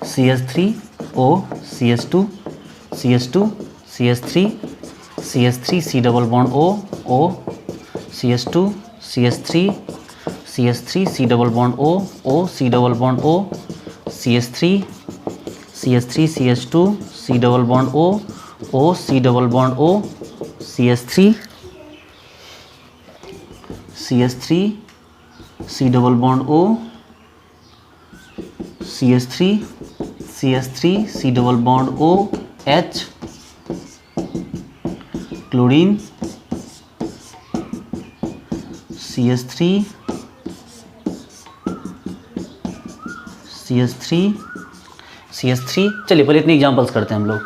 CH3O CH2 CH2 CH3 CH3 C double bond O CH2 CH3 CH3 C double bond O C double bond O CH3 CH2 C double bond O C double bond O CH3 C double bond O CH3 C double bond O H chlorine CH3 चलिए पहले इतने examples करते हैं हम लोग,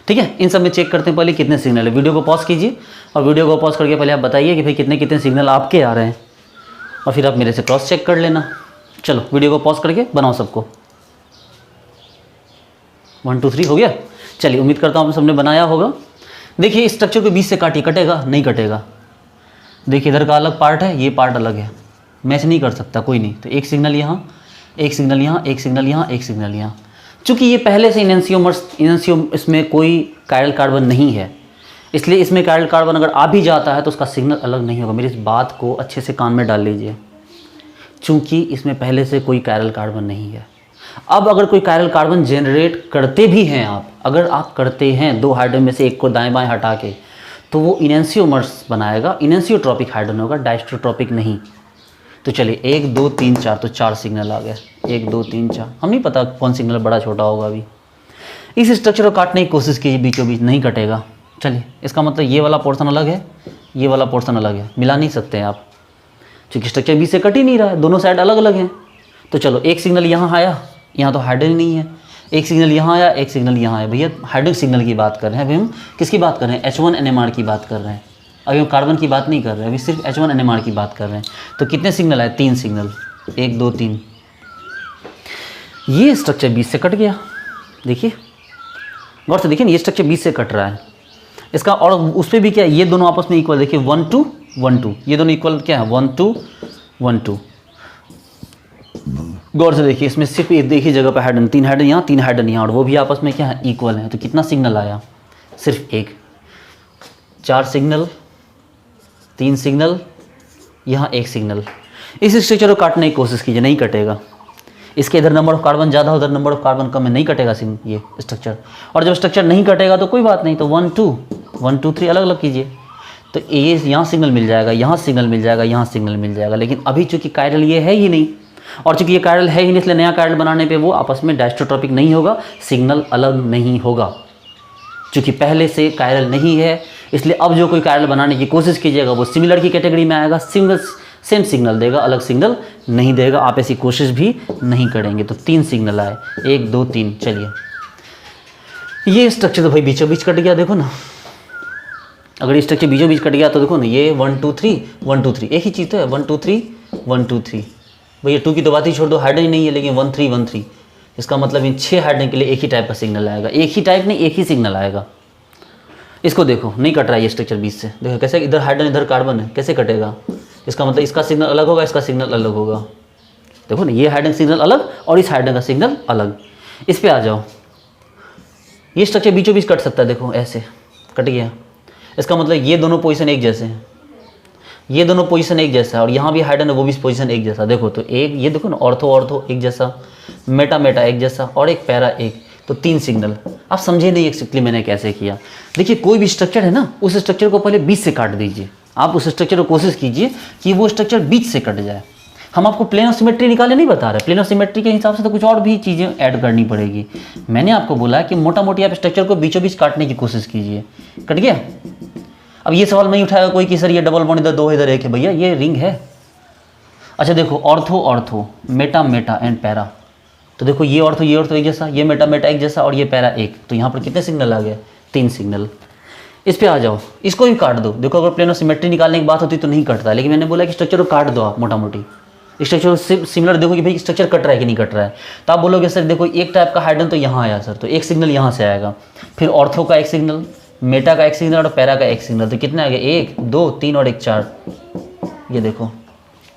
ठीक है। इन सब में चेक करते हैं पहले कितने सिग्नल है। वीडियो को पॉज कीजिए और वीडियो को पॉज करके पहले आप बताइए कि भाई कितने कितने सिग्नल आपके आ रहे हैं, और फिर आप मेरे से क्रॉस चेक कर लेना। चलो वीडियो को पॉज करके बनाओ सबको। 1 2 3 हो गया। चलिए उम्मीद करता हूँ सबने बनाया होगा। देखिए स्ट्रक्चर को बीच से काटिए, कटेगा नहीं कटेगा। देखिए इधर का अलग पार्ट है, ये पार्ट अलग है, मैच नहीं कर सकता कोई नहीं। तो एक सिग्नल यहाँ, एक सिग्नल यहाँ, एक सिग्नल यहाँ, एक सिग्नल यहाँ। चूँकि ये पहले से इनैंसियोम इसमें कोई कायरल कार्बन नहीं है, इसलिए इसमें कायरल कार्बन अगर आ भी जाता है तो उसका सिग्नल अलग नहीं होगा। मेरी इस बात को अच्छे से कान में डाल लीजिए, चूँकि इसमें पहले से कोई कायरल कार्बन नहीं है। अब अगर कोई कायरल कार्बन जनरेट करते भी हैं आप, अगर आप करते हैं दो हाइड्रोजन में से एक को दाएं बाएं हटा के, तो वो इनेंसियोमर्स बनाएगा, इनेंसियोट्रॉपिक हाइड्रोजन होगा, डायस्ट्रोट्रॉपिक नहीं। तो चलिए 1 2 3 4, तो 4 सिग्नल आ गए, 1 2 3 4। हम नहीं पता कौन सिग्नल बड़ा छोटा होगा अभी। इस स्ट्रक्चर को काटने की कोशिश कीजिए, बीचों बीच नहीं कटेगा। चलिए इसका मतलब ये वाला पोर्शन अलग है, ये वाला पोर्शन अलग है, मिला नहीं सकते हैं आप, क्योंकि स्ट्रक्चर बीच से कट ही नहीं रहा है, दोनों साइड अलग अलग हैं। तो चलो एक सिग्नल यहाँ आया, यहाँ तो हाइड्रोजन नहीं है, एक सिग्नल यहाँ आया, एक सिग्नल यहाँ आया। भैया हाइड्रोजन सिग्नल की बात कर रहे हैं अभी हम, किसकी बात कर रहे हैं, H1 NMR की बात कर रहे हैं। अभी हम कार्बन की बात नहीं कर रहे हैं, अभी सिर्फ H1 NMR की बात कर रहे हैं। तो कितने सिग्नल आए, 3 सिग्नल, 1 2 3। ये स्ट्रक्चर बीच से कट गया, देखिए गौर से देखिए, ये स्ट्रक्चर बीच से कट रहा है इसका। और उस पर भी क्या है, ये दोनों आपस में इक्वल, देखिए 1 2 1 2, ये दोनों इक्वल क्या है, 1 2 1 2। गौर से देखिए, इसमें सिर्फ एक देखिए जगह पर हाइड्रोजन, 3 हाइड्रोजन यहाँ, 3 हाइड्रोजन यहाँ, और वो भी आपस में क्या है, इक्वल है। तो कितना सिग्नल आया, सिर्फ एक। 4 सिग्नल, 3 सिग्नल, यहाँ 1 सिग्नल। इस स्ट्रक्चर को काटने की कोशिश कीजिए, नहीं कटेगा। इसके इधर नंबर ऑफ कार्बन ज़्यादा, उधर नंबर ऑफ कार्बन कम है, नहीं कटेगा ये स्ट्रक्चर। और जब स्ट्रक्चर नहीं कटेगा तो कोई बात नहीं, तो 1 2 1 2 3 अलग अलग कीजिए। तो ये यहाँ सिग्नल मिल जाएगा, यहाँ सिग्नल मिल जाएगा, यहाँ सिग्नल मिल जाएगा। लेकिन अभी चूंकि कायरल ये है ही नहीं, और चूंकि ये कायरल है ही नहीं, इसलिए नया कायरल बनाने पे वो आपस में डायस्ट्रोट्रॉपिक नहीं होगा, सिग्नल अलग नहीं होगा। चूंकि पहले से कायरल नहीं है, इसलिए अब जो कोई कायरल बनाने की कोशिश कीजिएगा वो सिमिलर की कैटेगरी में आएगा, सेम सिग्नल देगा, अलग सिग्नल नहीं देगा। आप ऐसी कोशिश भी नहीं करेंगे। तो 3 सिग्नल आए, 1 2 3। चलिए ये स्ट्रक्चर तो भाई बीचों बीच कट गया, देखो ना। अगर ये स्ट्रक्चर बीचों बीच कट गया तो देखो ना, ये 1 2 3 1 2 3 एक ही चीज़ तो है, 1 2 3 1 2 3। भैया 2 की तो बात ही छोड़ दो, हाइड्रोजन नहीं है, लेकिन 1 3 1 3। इसका मतलब इन 6 हाइड्रोजन के लिए एक ही टाइप का सिग्नल आएगा, एक ही टाइप नहीं, एक ही सिग्नल आएगा। इसको देखो नहीं कट रहा है ये स्ट्रक्चर बीच से, देखो कैसे, इधर हाइड्रोजन इधर कार्बन है, कैसे कटेगा। इसका मतलब इसका सिग्नल अलग होगा, इसका सिग्नल अलग होगा। देखो ना, ये हाइड्रोजन सिग्नल अलग और इस हाइड्रोजन का सिग्नल अलग। इस पे आ जाओ, ये स्ट्रक्चर बीचों बीच कट सकता है, देखो ऐसे कट गया। इसका मतलब ये दोनों पोजीशन एक जैसे हैं, ये दोनों पोजीशन एक जैसा है, और यहाँ भी हाइड्रोजन है वो भी पोजीशन एक जैसा। देखो तो एक ये देखो ना, ऑर्थो ऑर्थो एक जैसा, मेटा मेटा एक जैसा, और एक पैरा एक। तो 3 सिग्नल। आप समझे नहीं एक्चुअली मैंने कैसे किया। देखिए कोई भी स्ट्रक्चर है ना, उस स्ट्रक्चर को पहले बीच से काट दीजिए। आप उस स्ट्रक्चर को कोशिश कीजिए कि वो स्ट्रक्चर बीच से कट जाए। हम आपको प्लेन ऑफ सिमेट्री निकाले नहीं बता रहे, प्लेन ऑफ सिमेट्री के हिसाब से तो कुछ और भी चीज़ें ऐड करनी पड़ेगी। मैंने आपको बोला कि मोटा मोटी आप स्ट्रक्चर को बीचों बीच काटने की कोशिश कीजिए। कट गया। अब ये सवाल नहीं उठाएगा कोई कि सर ये डबल बॉन्ड इधर 2 इधर 1 है। भैया ये रिंग है। अच्छा देखो, ortho ortho, Meta Meta and para. तो देखो ये ऑर्थो एक जैसा, ये मेटा मेटा एक जैसा, और ये पैरा एक। तो यहाँ पर कितने सिग्नल आ गए, 3 सिग्नल। इस पे आ जाओ, इसको भी काट दो। देखो अगर प्लेन ऑफ सिमेट्री निकालने की बात होती तो नहीं कटता, लेकिन मैंने बोला कि स्ट्रक्चर को काट दो आप मोटा मोटी। स्ट्रक्चर सिमिलर देखो कि भाई स्ट्रक्चर कट रहा है कि नहीं कट रहा है। तो आप बोलोगे सर देखो एक टाइप का हाइड्रोजन तो यहाँ आया सर, तो एक सिग्नल यहाँ से आएगा, फिर ऑर्थो का एक सिग्नल, मेटा का एक सिग्नल और पैरा का एक सिग्नल। तो कितने आ गए, 1 2 3 और 1 4। ये देखो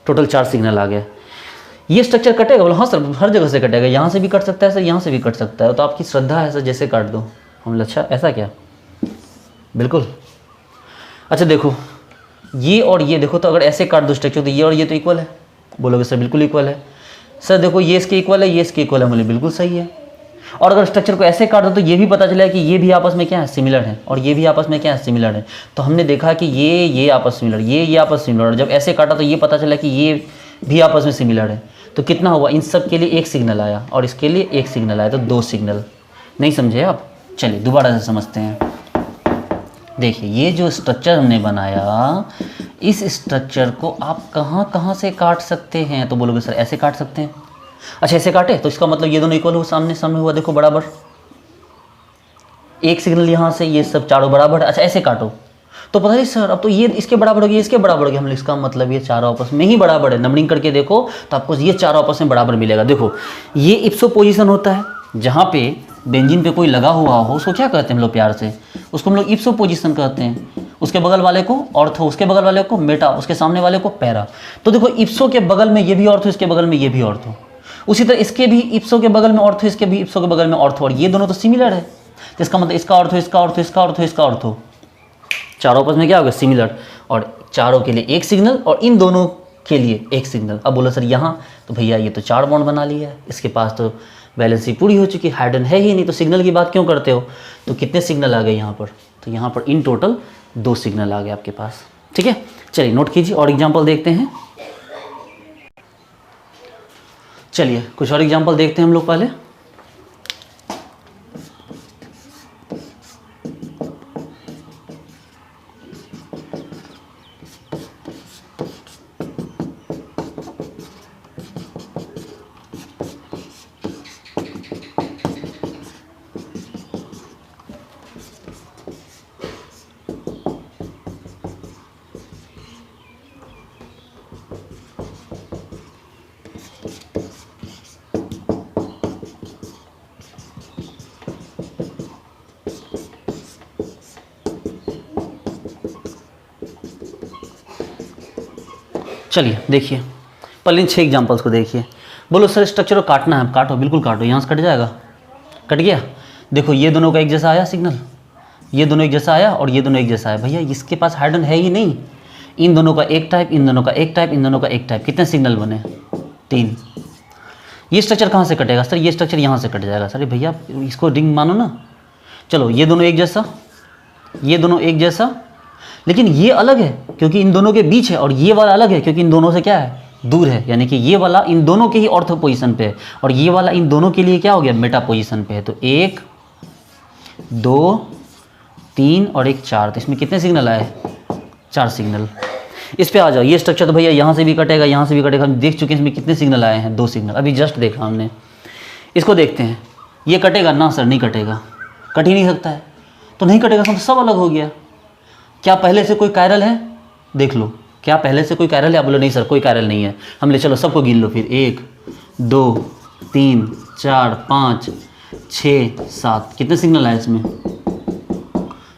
टोटल 4 सिग्नल आ गए। ये स्ट्रक्चर कटेगा? बोला हाँ सर हर जगह से कटेगा, यहाँ से भी कट सकता है सर, यहाँ से भी कट सकता है। तो आपकी श्रद्धा है सर, जैसे काट दो। हम बोले अच्छा ऐसा क्या, बिल्कुल। अच्छा देखो ये और ये देखो, तो अगर ऐसे काट दो स्ट्रक्चर तो ये और ये तो इक्वल है। बोलोगे सर बिल्कुल इक्वल है। सर देखो ये इसके इक्वल है, ये इसके इक्वल है। बोले बिल्कुल सही है। और अगर स्ट्रक्चर को ऐसे काट दो तो ये भी पता चला कि ये भी आपस में क्या है, सिमिलर है, और ये भी आपस में क्या है, सिमिलर है। तो हमने देखा कि ये आपस सिमिलर, ये आपस सिमिलर, और जब ऐसे काटा तो ये पता चला कि ये भी आपस में सिमिलर है। तो कितना हुआ, इन सब के लिए 1 सिग्नल आया और इसके लिए 1 सिग्नल आया, तो 2 सिग्नल। नहीं समझे आप? चलिए दोबारा से समझते हैं। देखिए ये जो स्ट्रक्चर हमने बनाया, इस स्ट्रक्चर को आप कहाँ कहाँ से काट सकते हैं? तो बोलोगे सर ऐसे काट सकते हैं। अच्छा ऐसे काटे तो इसका मतलब ये दोनों इक्वल हो, सामने सामने हुआ, देखो बराबर। 1 सिग्नल यहाँ से, ये सब चारों बराबर। अच्छा ऐसे काटो तो पता नहीं सर अब तो ये इसके बराबर हो गया, इसके बराबर हो गया। हम इसका मतलब ये चारों आपस में ही बराबर है। नंबरिंग करके देखो तो आपको ये चारों आपस में बराबर मिलेगा। देखो ये इप्सो पोजीशन होता है, जहाँ पे बेंजीन पे कोई लगा हुआ हो, उसको क्या कहते हैं हम लोग प्यार से, उसको हम लोग इप्सो पोजीशन कहते हैं। उसके बगल वाले को ऑर्थो, उसके बगल वाले को मेटा, उसके सामने वाले को पैरा। तो देखो इप्सो के बगल में ये भी ऑर्थो, इसके बगल में ये भी ऑर्थो। उसी तरह इसके भी इप्सो के बगल में ऑर्थो, इसके भी इप्सो के बगल में ऑर्थो, और ये दोनों तो सिमिलर है। तो इसका मतलब इसका ऑर्थो, इसका ऑर्थो, इसका ऑर्थो, इसका ऑर्थो, चारों आपस में क्या होगा, सिमिलर। और चारों के लिए 1 सिग्नल और इन दोनों के लिए 1 सिग्नल। अब बोलो सर यहाँ, तो भैया ये तो 4 बॉन्ड बना लिया है, इसके पास तो वैलेंसी पूरी हो चुकी, हाइड्रोजन है ही नहीं, तो सिग्नल की बात क्यों करते हो। तो कितने सिग्नल आ गए यहाँ पर, तो यहाँ पर इन टोटल 2 सिग्नल आ गए आपके पास। ठीक है, चलिए नोट कीजिए और एग्जाम्पल देखते हैं। चलिए कुछ और एग्जाम्पल देखते हैं हम लोग पहले। चलिए देखिए पहले इन 6 एग्जाम्पल्स को देखिए। बोलो सर स्ट्रक्चर को काटना है, काटो, बिल्कुल काटो, यहाँ से कट जाएगा, कट गया। देखो ये दोनों का एक जैसा आया सिग्नल, ये दोनों एक जैसा आया और ये दोनों एक जैसा आया। भैया इसके पास हाइड्रोजन है ही नहीं, इन दोनों का एक टाइप, इन दोनों का एक टाइप, इन दोनों का एक टाइप, कितने सिग्नल बने, 3। ये स्ट्रक्चर कहाँ से कटेगा सर, ये स्ट्रक्चर यहाँ से कट जाएगा। सर भैया इसको रिंग मानो ना। चलो ये दोनों एक जैसा, ये दोनों एक जैसा, लेकिन ये अलग है क्योंकि इन दोनों के बीच है, और ये वाला अलग है क्योंकि इन दोनों से क्या है, दूर है। यानी कि ये वाला इन दोनों के ही ऑर्थो पोजीशन पे है और ये वाला इन दोनों के लिए क्या हो गया, मेटा पोजीशन पे है। तो 1 2 3 और 1 4, तो इसमें कितने सिग्नल आए, 4 सिग्नल। इस पे आ जाओ, ये स्ट्रक्चर तो भैया यहाँ से भी कटेगा, यहाँ से भी कटेगा, हम देख चुके हैं इसमें कितने सिग्नल आए हैं, 2 सिग्नल, अभी जस्ट देखा हमने। इसको देखते हैं, ये कटेगा ना सर, नहीं कटेगा, कट ही नहीं सकता है, तो नहीं कटेगा, तो सब अलग हो गया। क्या पहले से कोई कायरल है, देख लो, क्या पहले से कोई कायरल है, आप बोलो नहीं सर कोई कायरल नहीं है। हम ले चलो सबको गिन लो फिर, 1 2 3 4 5 6 7, कितने सिग्नल आए इसमें,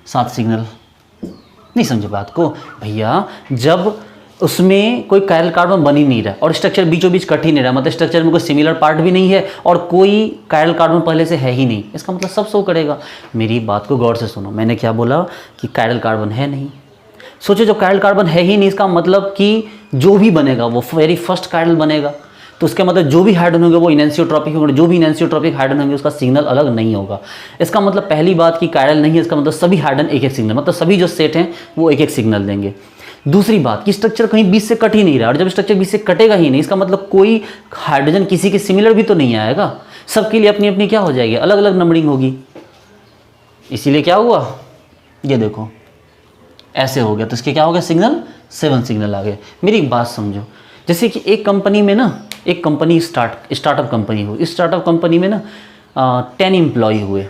7 सिग्नल। नहीं समझे बात को भैया, जब उसमें कोई कायरल कार्बन बन ही नहीं रहा और स्ट्रक्चर बीचों बीच कट ही नहीं रहा, मतलब स्ट्रक्चर में कोई सिमिलर पार्ट भी नहीं है और कोई कायरल कार्बन पहले से है ही नहीं, इसका मतलब सब शो करेगा। मेरी बात को गौर से सुनो, मैंने क्या बोला कि कायरल कार्बन है नहीं। सोचो जब कायरल कार्बन है ही नहीं, इसका मतलब कि जो भी बनेगा वो वेरी फर्स्ट कायरल बनेगा, तो उसके मतलब जो भी हाइड्रोजन होंगे वो इनैंसियोट्रॉपिक होंगे, जो भी इनैंसियोट्रॉपिक हाइड्रोजन होंगे उसका सिग्नल अलग नहीं होगा। इसका मतलब पहली बात कि कायरल नहीं है, इसका मतलब सभी हाइड्रोजन एक एक सिग्नल, मतलब सभी जो सेट हैं वो एक एक सिग्नल देंगे। दूसरी बात कि स्ट्रक्चर कहीं बीच से कट ही नहीं रहा, और जब स्ट्रक्चर बीच से कटेगा ही नहीं, इसका मतलब कोई हाइड्रोजन किसी के सिमिलर भी तो नहीं आएगा, सबके लिए अपनी अपनी क्या हो जाएगी, अलग अलग नंबरिंग होगी। इसीलिए क्या हुआ, ये देखो ऐसे हो गया, तो इसके क्या हो गया, सिग्नल 7 सिग्नल आ गए। मेरी एक बात समझो, जैसे कि एक कंपनी में ना, एक कंपनी स्टार्टअप कंपनी हुई, इस स्टार्टअप कंपनी में ना 10 एम्प्लॉय हुए,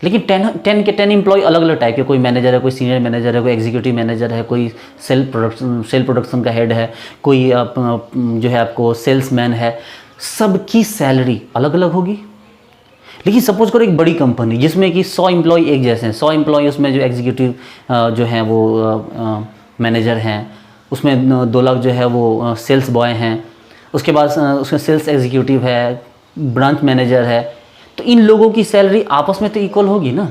लेकिन 10 के 10 एम्प्लॉय अलग अलग टाइप के, कोई मैनेजर है, कोई सीनियर मैनेजर है, कोई एग्जीक्यूटिव मैनेजर है, कोई सेल प्रोडक्शन का हेड है, कोई जो है आपको सेल्समैन है, सबकी सैलरी अलग अलग होगी। लेकिन सपोज करो एक बड़ी कंपनी जिसमें कि 100 एम्प्लॉय एक जैसे हैं, 100 एम्प्लॉय, उसमें जो एग्जीक्यूटिव जो हैं वो मैनेजर हैं, उसमें 2 लाख जो है वो सेल्स बॉय हैं, उसके बाद उसमें सेल्स एग्जीक्यूटिव है, ब्रांच मैनेजर है, तो इन लोगों की सैलरी आपस में तो इक्वल होगी ना।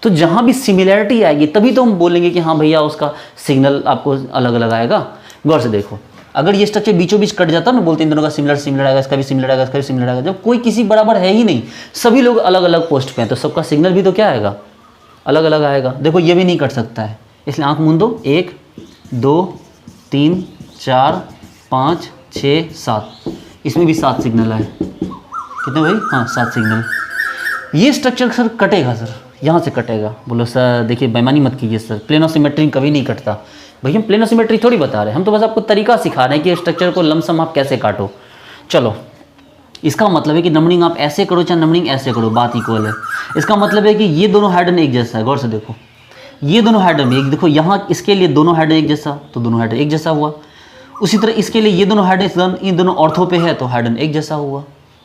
तो जहाँ भी सिमिलैरिटी आएगी तभी तो हम बोलेंगे कि हाँ भैया उसका सिग्नल आपको अलग अलग आएगा। गौर से देखो, अगर ये स्ट्रक्चर बीचों बीच कट जाता ना, बोलते इन दोनों का सिमिलर आएगा, इसका भी सिमिलर आएगा, इसका भी सिमिलर आएगा, जब कोई किसी बराबर है ही नहीं, सभी लोग अलग अलग पोस्ट पे हैं, तो सबका सिग्नल भी तो क्या आएगा, अलग अलग आएगा। देखो ये भी नहीं कट सकता है, इसलिए आँख मूंद दो, 1 2 3 4 5 6 7, इसमें भी 7 सिग्नल आए, कितने भाई, हाँ 7 सिग्नल। ये स्ट्रक्चर सर कटेगा, सर यहाँ से कटेगा। बोलो सर देखिए बेईमानी मत कीजिए सर, प्लेन ऑफ सिमेट्री कभी नहीं कटता। भैया हम प्लेन ऑफ सिमेट्री थोड़ी बता रहे हैं, हम तो बस आपको तरीका सिखा रहे हैं कि स्ट्रक्चर को लमसम आप कैसे काटो। चलो इसका मतलब है कि नंबरिंग आप ऐसे करो चाहे नंबरिंग ऐसे करो, बात इक्वल है। इसका मतलब है कि ये दोनों हाइड्रोजन एक जैसा है। गौर से देखो, ये दोनों हाइड्रोजन एक, देखो यहाँ इसके लिए दोनों हाइड्रोजन एक जैसा, तो दोनों हाइड्रोजन एक जैसा हुआ। उसी तरह इसके लिए ये दोनों हाइड्रोजन इन दोनों ऑर्थो पे है, तो हाइड्रोजन एक जैसा हुआ।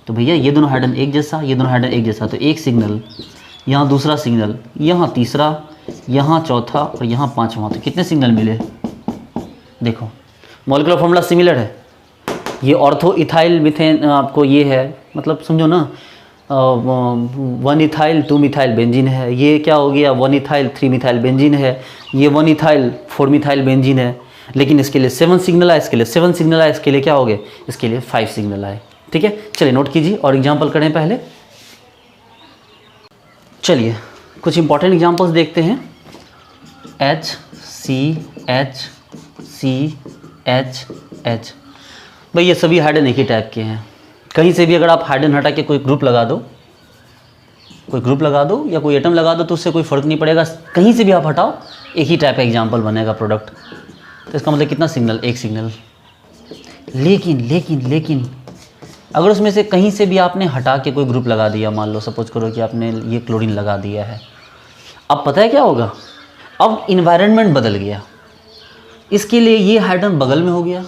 तो भैया ये दोनों हाइड्रोजन एक जैसा, ये दोनों हाइड्रोजन एक जैसा, तो एक सिग्नल, यहाँ दूसरा सिग्नल, यहाँ तीसरा, यहाँ चौथा और यहाँ पाँचवा, तो कितने सिग्नल मिले। देखो मॉलिक्यूलर फॉर्मूला सिमिलर है, ये ऑर्थो इथाइल मिथेन आपको ये है, मतलब समझो ना 1 इथाइल 2 मिथाइल बेंजीन है, ये क्या हो गया 1 इथाइल 3 मिथाइल बेंजीन है, ये 1 इथाइल 4 मिथाइल बेंजीन है। लेकिन इसके लिए 7 सिग्नल आए, इसके लिए 7 सिग्नल आए, इसके लिए क्या हो गए, इसके लिए 5 सिग्नल आए। ठीक है, चलिए नोट कीजिए और एग्जाम्पल करें पहले। चलिए कुछ इंपॉर्टेंट एग्जांपल्स देखते हैं। HCH भाई ये सभी हाइड्रोजन एक ही टाइप के हैं। कहीं से भी अगर आप हाइड्रोजन हटा के कोई ग्रुप लगा दो या कोई एटम लगा दो तो उससे कोई फ़र्क नहीं पड़ेगा। कहीं से भी आप हटाओ एक ही टाइप का एग्जाम्पल बनेगा प्रोडक्ट। तो इसका मतलब कितना सिग्नल, एक सिग्नल। लेकिन अगर उसमें से कहीं से भी आपने हटा के कोई ग्रुप लगा दिया, मान लो सपोज करो कि आपने ये क्लोरीन लगा दिया है, अब पता है क्या होगा, अब इन्वायरमेंट बदल गया। इसके लिए ये हाइड्रोजन बगल में हो गया,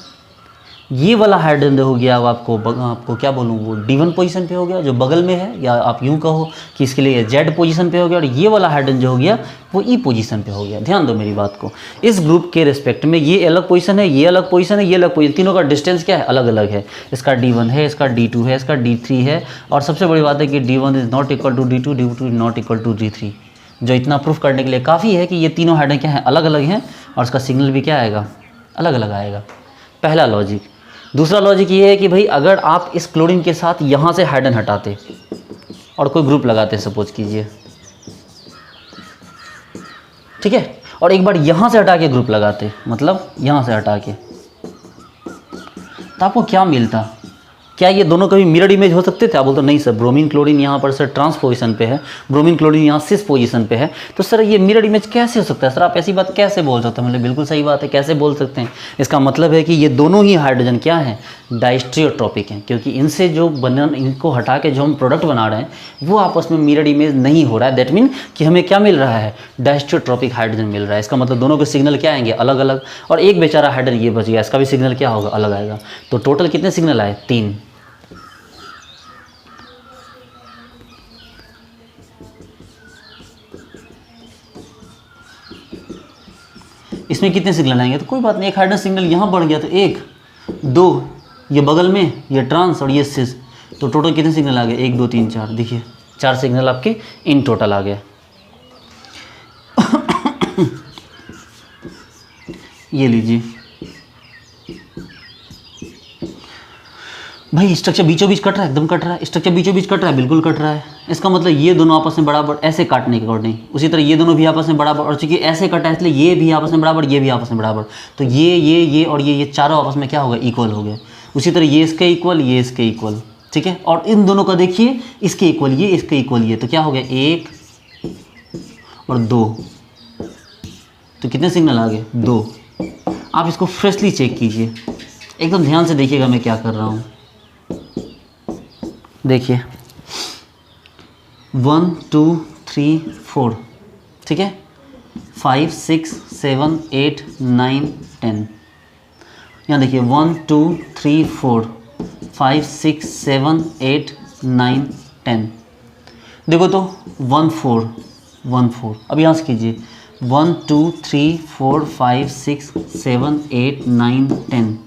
ये वाला हाइड्रोजन हो गया, अब आपको क्या बोलूँ, वो D1 पोजीशन पे हो गया जो बगल में है, या आप यूँ कहो कि इसके लिए Z पोजीशन पे हो गया, और ये वाला हाइड्रोजन जो हो गया वो E पोजीशन पे हो गया। ध्यान दो मेरी बात को, इस ग्रुप के रिस्पेक्ट में ये अलग पोजीशन है, ये अलग पोजीशन है, ये अलग पोजीशन, तीनों का डिस्टेंस क्या है, अलग अलग है। इसका D1 है, इसका D2 है, इसका D3 है, और सबसे बड़ी बात है कि D1 is not equal to D2, D2 is not equal to D3। जो इतना प्रूफ करने के लिए काफ़ी है कि ये तीनों हाइड्रोजन क्या है, अलग अलग हैं, और उसका सिग्नल भी क्या आएगा, अलग अलग आएगा। पहला लॉजिक। दूसरा लॉजिक ये है कि भाई अगर आप इस क्लोरीन के साथ यहाँ से हाइड्रोजन हटाते और कोई ग्रुप लगाते, सपोज कीजिए, ठीक है, और एक बार यहाँ से हटा के ग्रुप लगाते, मतलब यहाँ से हटा के, तो आपको क्या मिलता? क्या ये दोनों कभी मिरर इमेज हो सकते थे? आप बोलते नहीं सर, ब्रोमीन क्लोरीन यहाँ पर सर ट्रांस पोजीशन पे है, ब्रोमीन क्लोरीन यहाँ सिस पोजीशन पे है, तो सर ये मिरर इमेज कैसे हो सकता है? सर आप ऐसी बात कैसे बोल सकते हैं? मतलब बिल्कुल सही बात है, कैसे बोल सकते हैं? इसका मतलब है कि ये दोनों ही हाइड्रोजन क्या है, डायस्ट्रियोट्रॉपिक हैं, क्योंकि इनसे जो इनको हटा के जो हम प्रोडक्ट बना रहे हैं वो आपस में मिरर इमेज नहीं हो रहा है। दैट मीन कि हमें क्या मिल रहा है, डायस्ट्रियोट्रॉपिक हाइड्रोजन मिल रहा है। इसका मतलब दोनों के सिग्नल क्या आएंगे, अलग अलग, और एक बेचारा हाइड्रोजन ये बच गया, इसका भी सिग्नल क्या होगा, अलग आएगा। तो टोटल कितने सिग्नल आए, 3। इसमें कितने सिग्नल आएंगे? तो कोई बात नहीं, एक हाइड्रोजन सिग्नल यहाँ बढ़ गया तो 1 2, ये बगल में ये ट्रांस और ये सिस, तो टोटल कितने सिग्नल आ गए, 1 2 3 4। देखिए 4 सिग्नल आपके इन टोटल आ गए। ये लीजिए भाई, स्ट्रक्चर बीचों बीच कट रहा है, एकदम कट रहा है, स्ट्रक्चर बीचों बीच कट रहा है, बिल्कुल कट रहा है। इसका मतलब ये दोनों आपस में बराबर, ऐसे काटने के अकॉर्डिंग, उसी तरह ये दोनों भी आपस में बराबर, और चूंकि ऐसे कटा है इसलिए ये भी आपस में बराबर, ये भी आपस में बराबर, तो ये और ये चारों आपस में क्या होगा, इक्वल हो गए। उसी तरह ये इसके इक्वल, ये इसके इक्वल, ठीक है, और इन दोनों का देखिए, इसके इक्वल ये, इसके इक्वल ये, तो क्या हो गया, 1 और 2, तो कितने सिग्नल आ गए, 2। आप इसको फ्रेशली चेक कीजिए, एकदम ध्यान से देखिएगा मैं क्या कर रहा हूँ। देखिए 1 2 3 4, ठीक है, 5 6 7 8 9 10। यहाँ देखिए 1 2 3 4 5 6 7 8 9 10। देखो तो 1 4 1 4। अब यहाँ से कीजिए 1 2 3 4 5 6 7 8 9 10।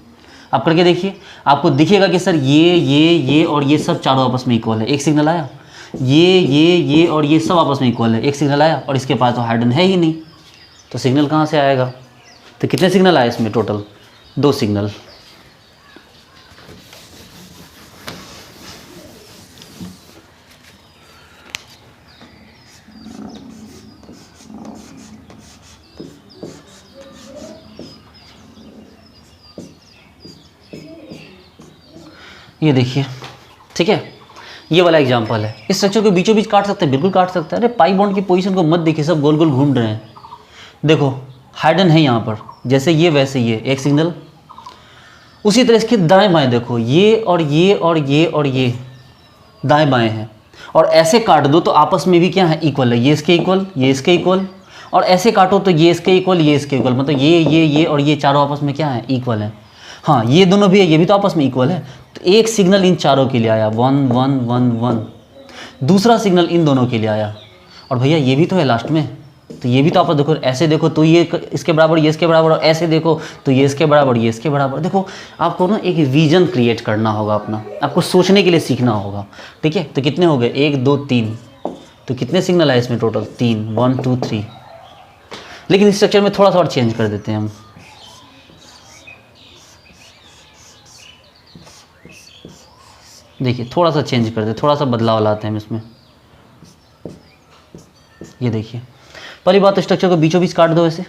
आप करके देखिए, आपको दिखेगा कि सर ये और ये सब चारों आपस में इक्वल है, एक सिग्नल आया। ये और ये सब आपस में इक्वल है, एक सिग्नल आया, और इसके पास तो हाइड्रोजन है ही नहीं, तो सिग्नल कहाँ से आएगा? तो कितने सिग्नल आए इसमें टोटल? 2 सिग्नल। ये देखिए, ठीक है, ये वाला एग्जांपल है। इस स्ट्रक्चर को बीचों बीच काट सकते हैं, बिल्कुल काट सकते हैं। अरे पाई बॉन्ड की पोजीशन को मत देखिए, सब गोल गोल घूम रहे हैं। देखो हाइड्रोजन है यहाँ पर, जैसे ये वैसे ये, एक सिग्नल। उसी तरह इसके दाएं बाएं देखो, ये और ये और ये और ये दाएं बाएं हैं, और ऐसे काट दो तो आपस में भी क्या है, इक्वल है। ये इसके इक्वल, ये इसके इक्वल, और ऐसे काटो तो ये इसके इक्वल, ये इसके इक्वल, मतलब ये और ये चारों आपस में क्या है, इक्वल है। हाँ ये दोनों भी है, ये भी तो आपस में इक्वल है। तो एक सिग्नल इन चारों के लिए आया 1 1 1 1, दूसरा सिग्नल इन दोनों के लिए आया, और भैया ये भी तो है लास्ट में, तो ये भी तो आपस देखो, ऐसे देखो तो ये इसके बराबर, ये इसके बराबर, और ऐसे देखो तो ये इसके बराबर, ये इसके बराबर। देखो आपको ना एक विजन क्रिएट करना होगा अपना, आपको सोचने के लिए सीखना होगा, ठीक है। तो कितने हो गए, 1 2 3, तो कितने सिग्नल आए इसमें टोटल, 3, 1 2 3। लेकिन इस स्ट्रक्चर में थोड़ा सा और चेंज कर देते हैं हम। देखिए थोड़ा सा चेंज कर दे, थोड़ा सा बदलाव लाते हैं हम इसमें। ये देखिए, पहली बात तो स्ट्रक्चर को बीचों बीच काट दो, ऐसे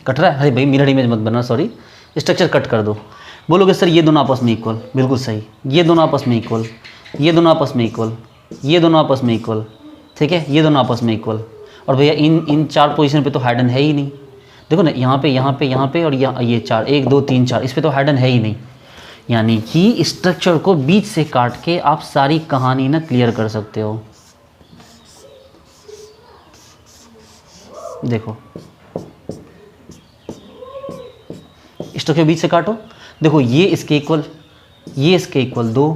कट रहा है, अरे भाई मिरर इमेज मत बना, सॉरी, स्ट्रक्चर कट कर दो। बोलोगे सर ये दोनों आपस में इक्वल, बिल्कुल सही, ये दोनों आपस में इक्वल, ये दोनों आपस में इक्वल, ये दोनों आपस में इक्वल, ठीक है, ये दोनों आपस में इक्वल। और भैया इन 4 पोजीशन पे तो हाइडन है ही नहीं, देखो ना, यहाँ पे यहाँ पे यहाँ पे और यहाँ, ये 4, 1 2 3 4, इस पे तो हाइडन है ही नहीं। यानी कि स्ट्रक्चर को बीच से काट के आप सारी कहानी ना क्लियर कर सकते हो। देखो स्ट्रक्चर बीच से काटो, देखो ये इसके इक्वल, ये इसके इक्वल 2,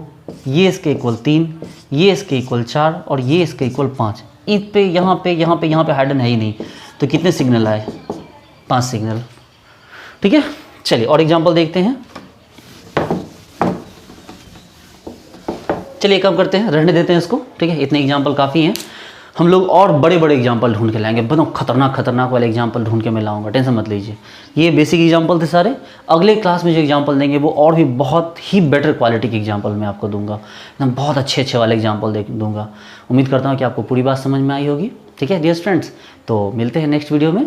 ये इसके इक्वल 3, ये इसके इक्वल 4 और ये इसके इक्वल 5। इन पे यहाँ पे यहाँ पे यहाँ पे हाइडन है ही नहीं, तो कितने सिग्नल आए? 5 सिग्नल। ठीक है, चलिए और एग्जांपल देखते हैं। चलिए काम करते हैं, रहने देते हैं इसको, ठीक है, इतने एग्जांपल काफ़ी हैं। हम लोग और बड़े बड़े एग्जांपल ढूंढ के लाएंगे, बहुत खतरनाक वाले एग्जांपल ढूंढ के मैं लाऊंगा, टेंशन मत लीजिए। ये बेसिक एग्जांपल थे सारे, अगले क्लास में जो एग्जांपल देंगे वो और भी बहुत ही बेटर क्वालिटी के एग्जांपल मैं आपको दूंगा, एकदम बहुत अच्छे वाले एग्जांपल दूंगा। उम्मीद करता हूँ कि आपको पूरी बात समझ में आई होगी। ठीक है डियर फ्रेंड्स, तो मिलते हैं नेक्स्ट वीडियो में।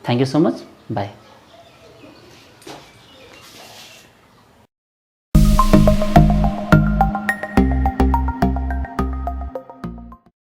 Thank you so much, bye.